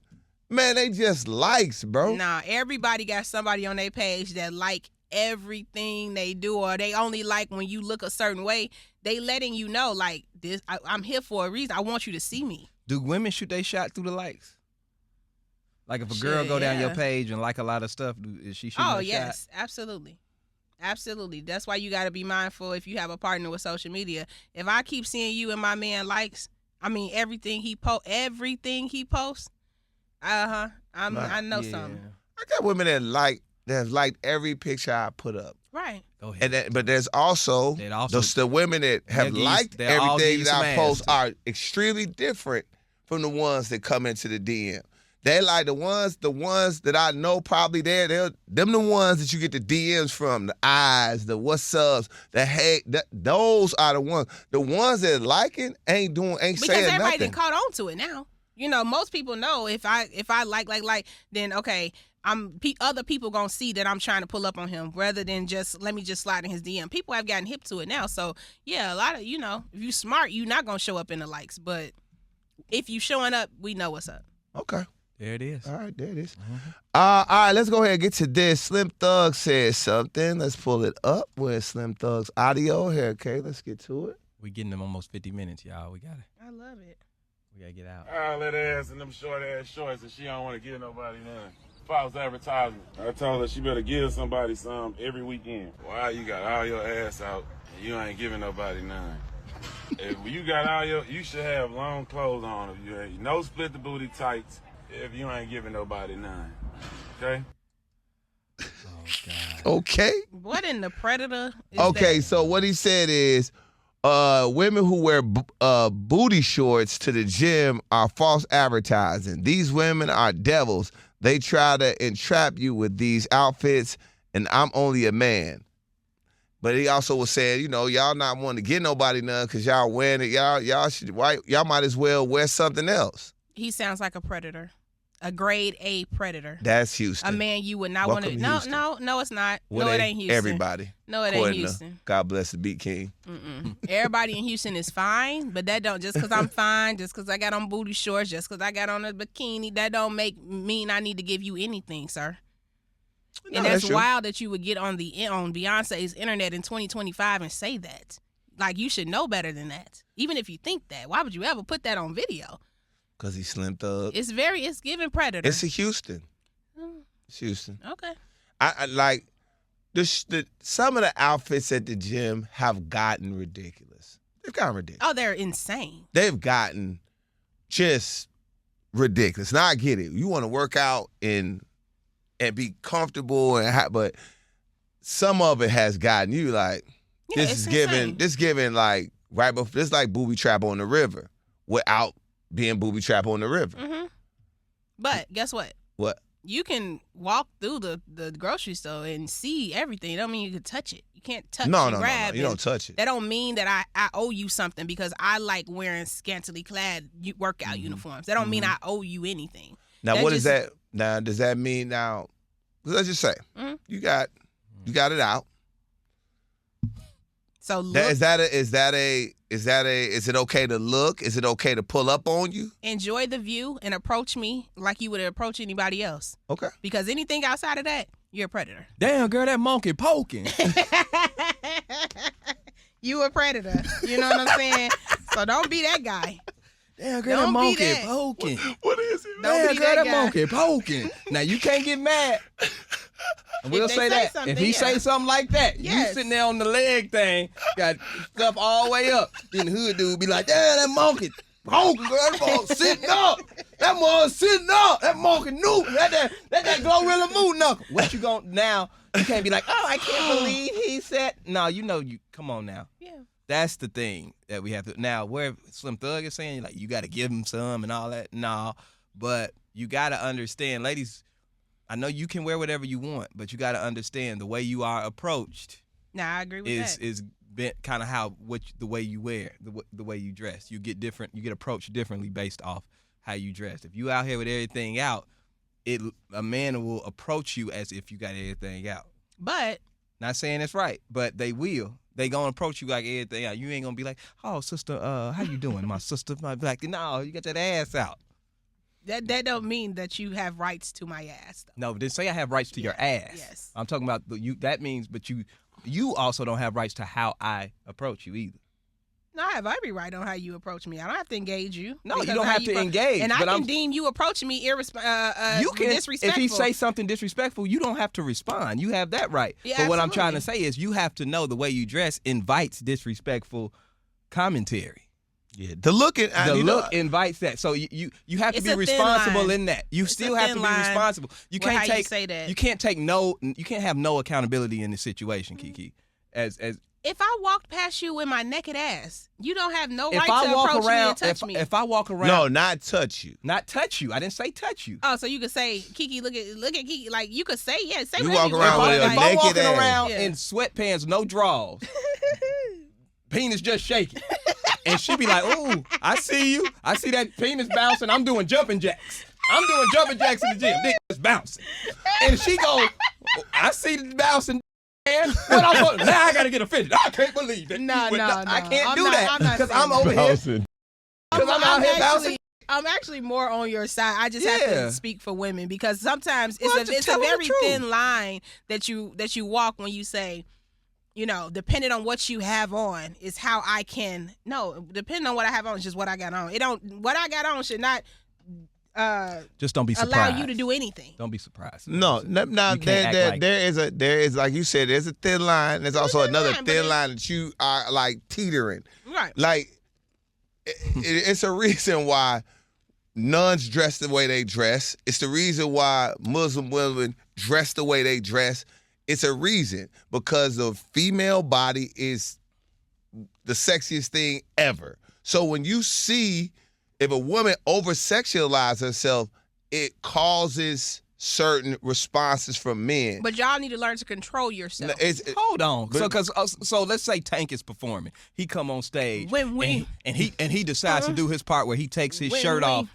man, they just likes, bro. Nah, everybody got somebody on their page that like everything they do, or they only like when you look a certain way. They letting you know, like, this. I'm here for a reason. I want you to see me. Do women shoot they shot through the likes? Like if a girl go down your page and like a lot of stuff, is she shooting her yes, shot? absolutely. That's why you got to be mindful if you have a partner with social media. If I keep seeing you and my man likes, I mean everything he posts, I know something. I got women that have liked every picture I put up. Right. Go ahead. And but there's also the women that have liked everything that I post are extremely different from the ones that come into the DM. They like the ones that I know probably them the ones that you get the DMs from, the eyes, the what's ups, the hate. Those are the ones. The ones that liking ain't saying nothing. Because everybody done caught on to it now. You know, most people know if I like, then okay, other people gonna see that I'm trying to pull up on him rather than just let me just slide in his DM. People have gotten hip to it now, so yeah, a lot of if you smart, you not gonna show up in the likes, but if you showing up, we know what's up. Okay. There it is. All right, there it is. All right, let's go ahead and get to this. Slim Thug said something. Let's pull it up. Where's Slim Thug's audio here? Okay, let's get to it. We getting them almost 50 minutes, y'all. We got it. I love it. We gotta get out. All that ass and them short ass shorts, and she don't want to give nobody none. False advertisement. I told her she better give somebody some every weekend. Why you got all your ass out and you ain't giving nobody none? If you got all you should have long clothes on. If you ain't, no split the booty tights. If you ain't giving nobody none, okay? Oh God. Okay. What in the Predator? So what he said is, women who wear booty shorts to the gym are false advertising. These women are devils. They try to entrap you with these outfits, and I'm only a man. But he also was saying, y'all not wanting to get nobody none because y'all wearing it. Y'all might as well wear something else. He sounds like a predator. A grade A predator. That's Houston. A man you would not want to. No, it's not. Well, it ain't Houston. Everybody. No, it ain't Houston. God bless the Beat King. Everybody in Houston is fine, but that don't, just because I'm fine, just because I got on booty shorts, just because I got on a bikini, that don't mean I need to give you anything, sir. No, and that's wild that you would get on Beyonce's internet in 2025 and say that. Like, you should know better than that. Even if you think that, why would you ever put that on video? Because he's Slim Thug. It's giving Predator. It's a Houston. It's Houston. Okay. I like some of the outfits at the gym have gotten ridiculous. They've gotten ridiculous. Oh, they're insane. They've gotten just ridiculous. Now I get it. You want to work out and be comfortable but some of it has gotten you like this giving like right before this like booby trap on the river without being booby trap on the river. Mm-hmm. But guess what? What? You can walk through the grocery store and see everything. It don't mean you can touch it. You can't touch grab. No. You don't touch it. That don't mean that I owe you something because I like wearing scantily clad workout uniforms. That don't mean I owe you anything. Now, what is that? Now, does that mean now? Let's just say you got it out. So look, is it okay to look? Is it okay to pull up on you? Enjoy the view and approach me like you would approach anybody else. Okay. Because anything outside of that, you're a predator. Damn, girl, that monkey poking. You a predator. You know what I'm saying? So don't be that guy. Damn, girl, Don't that be monkey that. poking. What is it? Don't Damn, be girl, that that guy. monkey poking. Now, you can't get mad. And we'll they say say that. something, If he yeah. say something like that, Yes. you sitting there on the leg thing, got stuff all the way up. Then the hood dude be like, damn, that monkey poking, girl, that monkey sitting up. That monkey sitting up. That monkey knew. That Glorilla Moot knuckle. What you gonna now? You can't be like, oh, I can't believe he said. No, you come on now. Yeah. That's the thing that we have to. Now, where Slim Thug is saying, like, you got to give him some and all that. No, but you got to understand, ladies, I know you can wear whatever you want, but you got to understand the way you are approached Nah, I agree with that. is kind of the way you wear, the way you dress. You get approached differently based off how you dress. If you out here with everything out, a man will approach you as if you got everything out. But Not saying it's right, but they will. They gonna approach you like everything out. You ain't gonna be like, oh, sister, how you doing? My sister might be like, no, you got that ass out. That don't mean that you have rights to my ass, though. No, didn't say I have rights to your ass. Yes. I'm talking about that means, but you also don't have rights to how I approach you either. No, I have every right on how you approach me. I don't have to engage you. No, you because don't how have to engage. And I but can deem you approaching me disrespectful. If he say something disrespectful, you don't have to respond. You have that right. Yeah, but what I'm absolutely. trying to say is you have to know the way you dress invites disrespectful commentary. Yeah, the look invites that. So you have to It's be a thin responsible line. in that. You It's still a have to thin be line responsible. You with can't how you take say that. You can't have no accountability in this situation, Kiki. As If I walked past you with my naked ass, you don't have no if right I to walk approach me around, and touch me. if I walk around, No, not touch you. not touch you. I didn't say touch you. Oh, so you could say, Kiki, look at Kiki. Like, you could say, yeah, say You whatever walk around want. with a If Like, I'm walking naked ass. around Yeah. in sweatpants, no drawers, penis just shaking, and she be like, "Ooh, I see you. I see that penis bouncing. I'm doing jumping jacks. I'm doing jumping jacks in the gym. Dick is bouncing." And she go, "I see the bouncing." Man, what I'm supposed, now I gotta get offended. I can't believe that. No. I can't I'm do not- that I'm not because saying I'm that. over here. Because I'm out here bouncing. I'm actually more on your side. I just have Yeah. to speak for women because sometimes Well, just it's a tell them the very truth. thin line that you walk when you say, you know, depending on what you have on is how I can. No, depending on what I have on is just what I got on. What I got on should not Just don't be surprised. allow you to do anything. Don't be surprised. No, You can't act like- there is like you said, there's a thin line. There's also thin another line, but thin line that you are like teetering. Right. Like it's a reason why nuns dress the way they dress. It's the reason why Muslim women dress the way they dress. It's a reason because the female body is the sexiest thing ever. So when you see if a woman over-sexualizes herself, it causes certain responses from men. But y'all need to learn to control yourself. Hold on. But- So let's say Tank is performing. He come on stage When and he decides to do his part where he takes his shirt off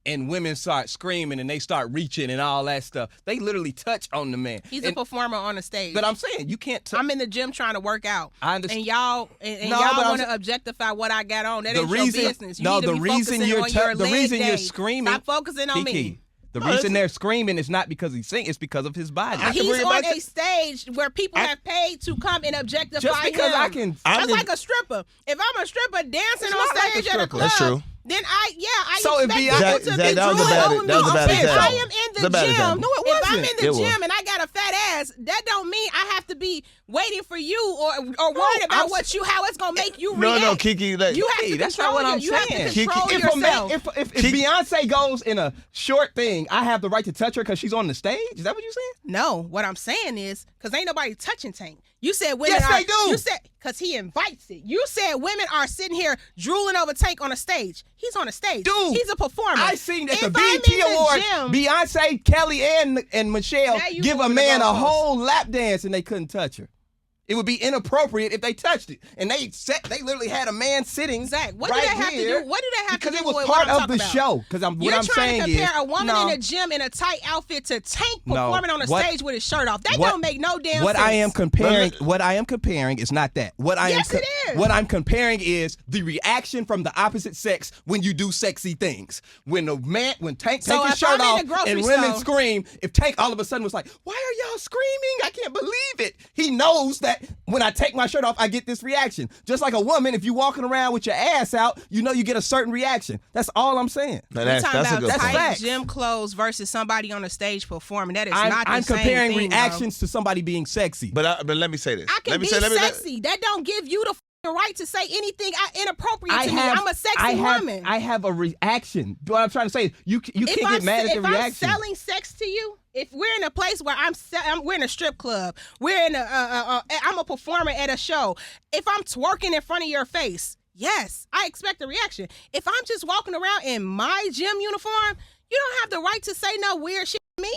and women start screaming and they start reaching and all that stuff. They literally touch on the man. He's a performer on a stage. But I'm saying you can't I'm in the gym trying to work out. I understand. And y'all No, y'all but want to objectify what I got on. That The ain't reason- your business. You no, need to the be reason focusing you're on your the leg reason you're day. screaming. Stop focusing on Kiki, me. the reason they're screaming is not because he's singing, it's because of his body. He's on a stage where people have paid to come and objectify Just because him. I That's like a stripper. If I'm a stripper dancing It's on not like a stage at a stripper. club, That's true. then I So if expect Beyonce- people to That- be that was a drooling bad- over me. that was a bad If example. I am in It's the a bad gym, example. No, it if I'm wasn't. in the It was. gym and I got a fat ass, that don't mean I have to be waiting for you or worried about how it's gonna make you react. No, Kiki. Like, You have to That's control not what I'm you have saying. to control If yourself. if Beyonce goes in a short thing, I have the right to touch her because she's on the stage? Is that what you're saying? No, what I'm saying is, because ain't nobody touching Tank. You said women Yes, are. they do. You said, because he invites it. You said women are sitting here drooling over Tank on a stage. He's on a stage. Dude, he's a performer. I seen at the If BET I'm in the Awards, gym- Beyonce, Kelly, and Michelle Now you give a moving the man a goalposts. whole lap dance and they couldn't touch her. It would be inappropriate if they touched it. And they literally had a man sitting Zach, what right do that have here to do? What do that have to do because it was with part what I'm of the talking show. about? Because what You're I'm saying trying to compare is, a woman in a gym in a tight outfit to Tank performing on a stage with his shirt off. That don't make no damn sense. What I am comparing is not that. Yes, it is. What I'm comparing is the reaction from the opposite sex when you do sexy things. When Tank take his shirt off and women scream, if Tank all of a sudden was like, "Why are y'all screaming? I can't believe it." He knows that when I take my shirt off, I get this reaction. Just like a woman, if you walking around with your ass out, you know you get a certain reaction. That's all I'm saying. We're talking about tight fact. gym clothes versus somebody on a stage performing. That is not the same thing. I'm comparing reactions to somebody being sexy. But let me say this. I can be sexy. That don't give you the right to say anything inappropriate to me. I'm a sexy woman. I have a reaction. What I'm trying to say is you can't get mad at the reaction. If I'm selling sex to you, if we're in a place where we're in a strip club, I'm a performer at a show. If I'm twerking in front of your face, yes, I expect a reaction. If I'm just walking around in my gym uniform, you don't have the right to say no weird shit to me.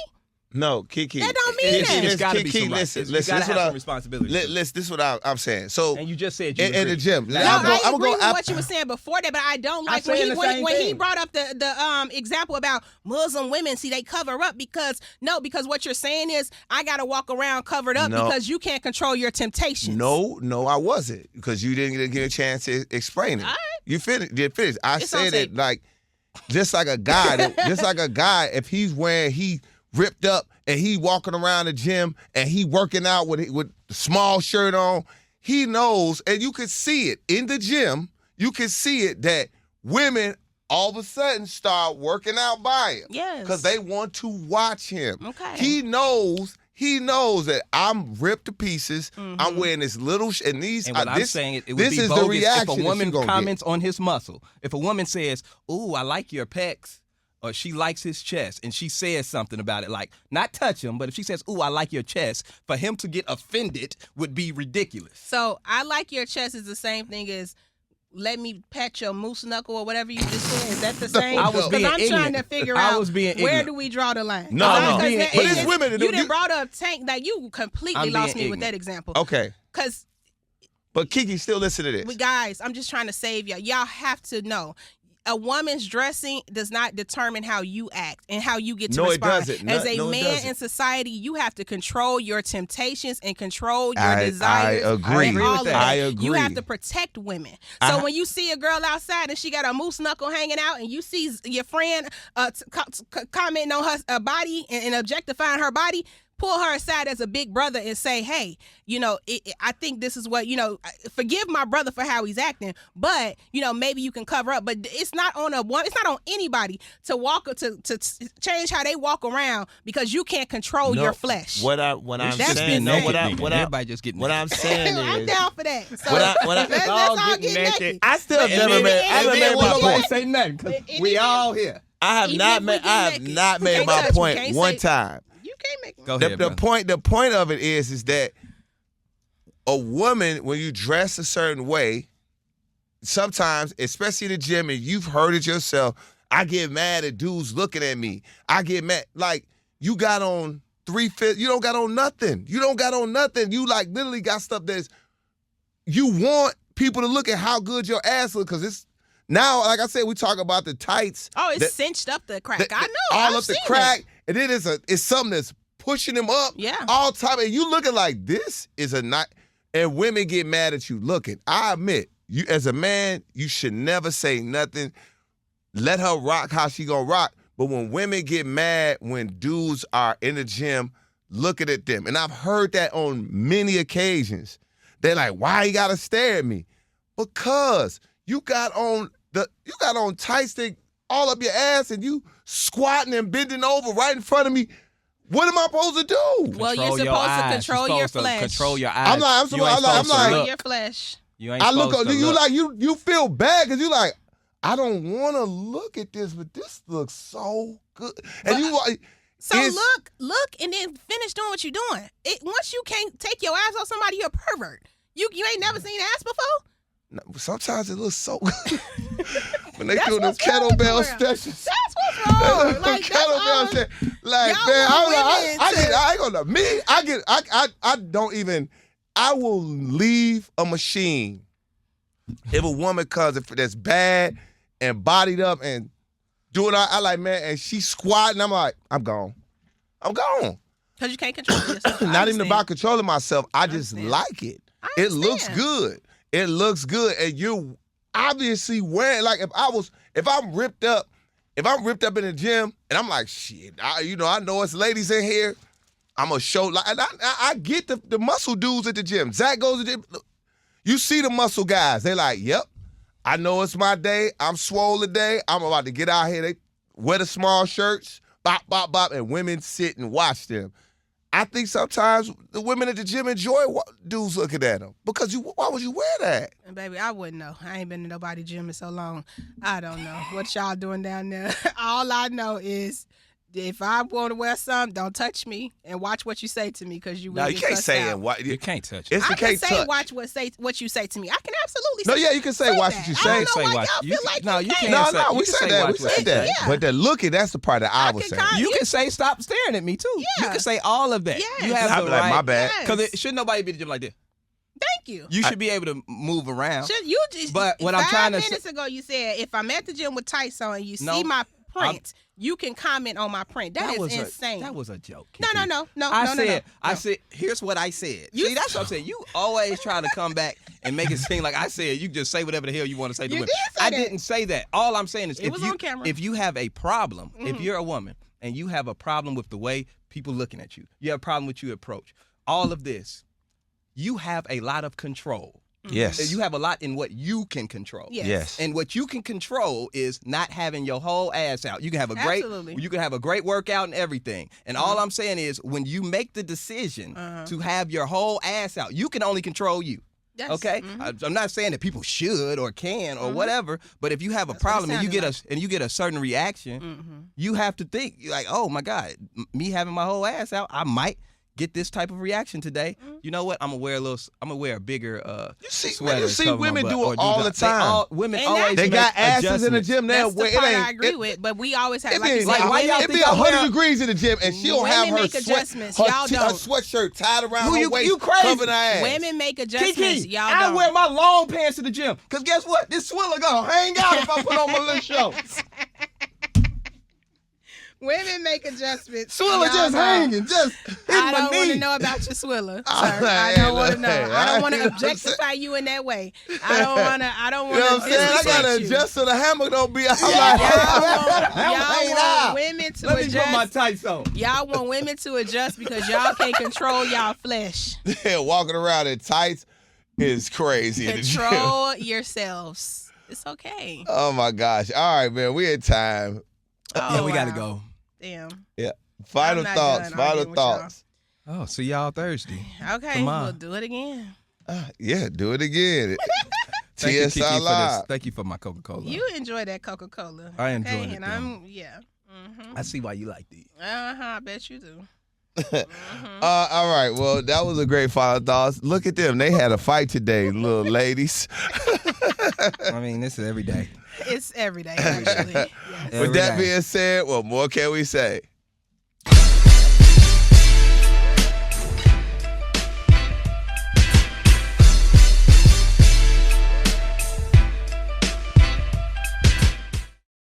No, Kiki. That don't mean that. It's got to be some listen. You gotta have some responsibility. This is what I'm saying. So, and you just said you in the gym. No, I agree with what you were saying before that, but I don't like when he brought up the example about Muslim women. See, they cover up because what you're saying is I got to walk around covered up because you can't control your temptations. No, I wasn't, because you didn't get a chance to explain it. All right. You finished. I said it like just like a guy, if he's wearing ripped up and he walking around the gym and he working out with a small shirt on, he knows, and you could see it in the gym, you could see it that women all of a sudden start working out by him. Yes. Because they want to watch him. Okay. He knows that I'm ripped to pieces. Mm-hmm. I'm wearing this little and these. And what I'm saying, it would be bogus if a woman comments on his muscle. If a woman says, "Ooh, I like your pecs," or she likes his chest, and she says something about it, like, not touch him, but if she says, "Ooh, I like your chest," for him to get offended would be ridiculous. So, I like your chest is the same thing as let me pat your moose knuckle or whatever you just said. Is that the same? I was being ignorant. Trying to figure out where do we draw the line. No. But it's women. You didn't brought up Tank. Like, you completely lost me with that example. Okay. But Kiki, still listen to this. Guys, I'm just trying to save y'all. Y'all have to know. A woman's dressing does not determine how you act and how you get to respond. It doesn't. As a man in society, you have to control your temptations and control your desires. I agree. I agree. You have to protect women. So when you see a girl outside and she got a moose knuckle hanging out, and you see your friend commenting on her body and objectifying her body, pull her aside as a big brother and say, "Hey, I think this is what, forgive my brother for how he's acting, but, maybe you can cover up." But it's not on anybody to change how they walk around because you can't control your flesh. Everybody just getting what I'm saying is, I'm down for that. So let's all get naked. I still have never made my point. Say nothing because we all here. I have not made my point one time. Go ahead, the point of it is that a woman, when you dress a certain way, sometimes, especially in the gym, and you've heard it yourself, I get mad at dudes looking at me. I get mad. Like, you got on 3/5. You don't got on nothing. You like literally got stuff you want people to look at how good your ass looks, because it's now, like I said, we talk about the tights. Oh, it's cinched up the crack. I know. All up the crack. And then it's something that's pushing them up. Yeah. All time. And you looking like this is a night. And women get mad at you looking. I admit, you as a man, you should never say nothing. Let her rock how she gonna rock. But when women get mad when dudes are in the gym looking at them, and I've heard that on many occasions, they're like, "Why you gotta stare at me?" Because you got on tights that all up your ass, and you squatting and bending over right in front of me. What am I supposed to do? Well, you're supposed to control your flesh. Control your eyes. I'm like, control your flesh. You ain't I look supposed at to you look. like you feel bad because you like, I don't want to look at this, but this looks so good. And look, and then finish doing what you're doing. Once you can't take your eyes off somebody, you're a pervert. You ain't never seen ass before? No, sometimes it looks so good. When they do the kettlebell stretches. That's what's wrong. Like, kettlebell stretch. Like, man, I ain't gonna me. I don't even. I will leave a machine if a woman comes that's bad and bodied up and doing I like, man, and she's squatting, I'm like, I'm gone. I'm gone. Because you can't control yourself. Not even about controlling myself. I just like it. It looks good. It looks good. And you're obviously wearing, like, if I'm ripped up in the gym and I'm like, shit, I know it's ladies in here. I'm going to show, like, I get the muscle dudes at the gym. Zach goes to the gym. You see the muscle guys. They like, yep, I know it's my day. I'm swole today. I'm about to get out here. They wear the small shirts, bop, bop, bop, and women sit and watch them. I think sometimes the women at the gym enjoy dudes looking at them because why would you wear that? And baby, I wouldn't know. I ain't been to nobody's gym in so long. I don't know what y'all doing down there. All I know is if I want to wear something, don't touch me and watch what you say to me because you will get cussed out. You can't touch it. I can say watch what you say to me. I can absolutely say no, yeah, you can say watch what you say. I don't know why y'all feel like no, you can't. No, we said that. We said that. Yeah. But the looking, that's the part that I was saying. You can say stop staring at me too. Yeah. You can say all of that. Yes. You have I'd the be like, right. my bad. Because shouldn't nobody be at the gym like this? Thank you. You should be able to move around. But what I'm trying to 5 minutes ago, you said if I'm at the gym with tights on and you see my print, you can comment on my print. That is insane. That was a joke. No. I said, here's what I said. See, that's what I'm saying. You always try to come back and make it seem like I said you just say whatever the hell you want to say to women. I didn't say that. All I'm saying is if you have a problem, if you're a woman and you have a problem with the way people looking at you, you have a problem with your approach, all of this, you have a lot of control. Yes. You have a lot in what you can control. Yes. And what you can control is not having your whole ass out. You can have a great workout and everything. And all I'm saying is when you make the decision to have your whole ass out, you can only control you. Yes. Okay? I'm not saying that people should or can or whatever, but if you have a problem and you get a certain reaction, you have to think like, "Oh my God, me having my whole ass out, I might get this type of reaction today." You know what? I'm gonna wear a bigger sweater. You see women do it all the time. Women always they got asses in the gym. That's the part I agree with, but we always have it be 100 degrees in the gym and she'll have her adjustments. Y'all don't. Her sweatshirt tied around her waist, you crazy. covering her ass. Women make adjustments. Kiki, y'all don't. I wear my long pants to the gym because guess what? This swiller gonna hang out if I put on my little shorts. Women make adjustments. Swiller just hanging, just hitting my knee. I don't want to know about your swiller, sir. I don't want to know. I don't want to objectify you in that way. I don't want to. I I gotta adjust so the hammer don't be out. Y'all want women to adjust. Let me put my tights on. Y'all want women to adjust because y'all can't control y'all flesh. Yeah, walking around in tights is crazy. Control yourselves. It's okay. Oh my gosh! All right, man, we had time. We gotta go. Damn. Yeah. Final thoughts. Oh, see y'all Thursday. Okay, we'll do it again. Yeah, do it again. Thank you, Kiki, TSI Live. Thank you for my Coca-Cola. You enjoy that Coca-Cola. I enjoy it. And I see why you like these. I bet you do. All right. Well, that was a great final thoughts. Look at them. They had a fight today, little ladies. I mean, this is every day. It's every day, actually. Yes. With that being said, what more can we say?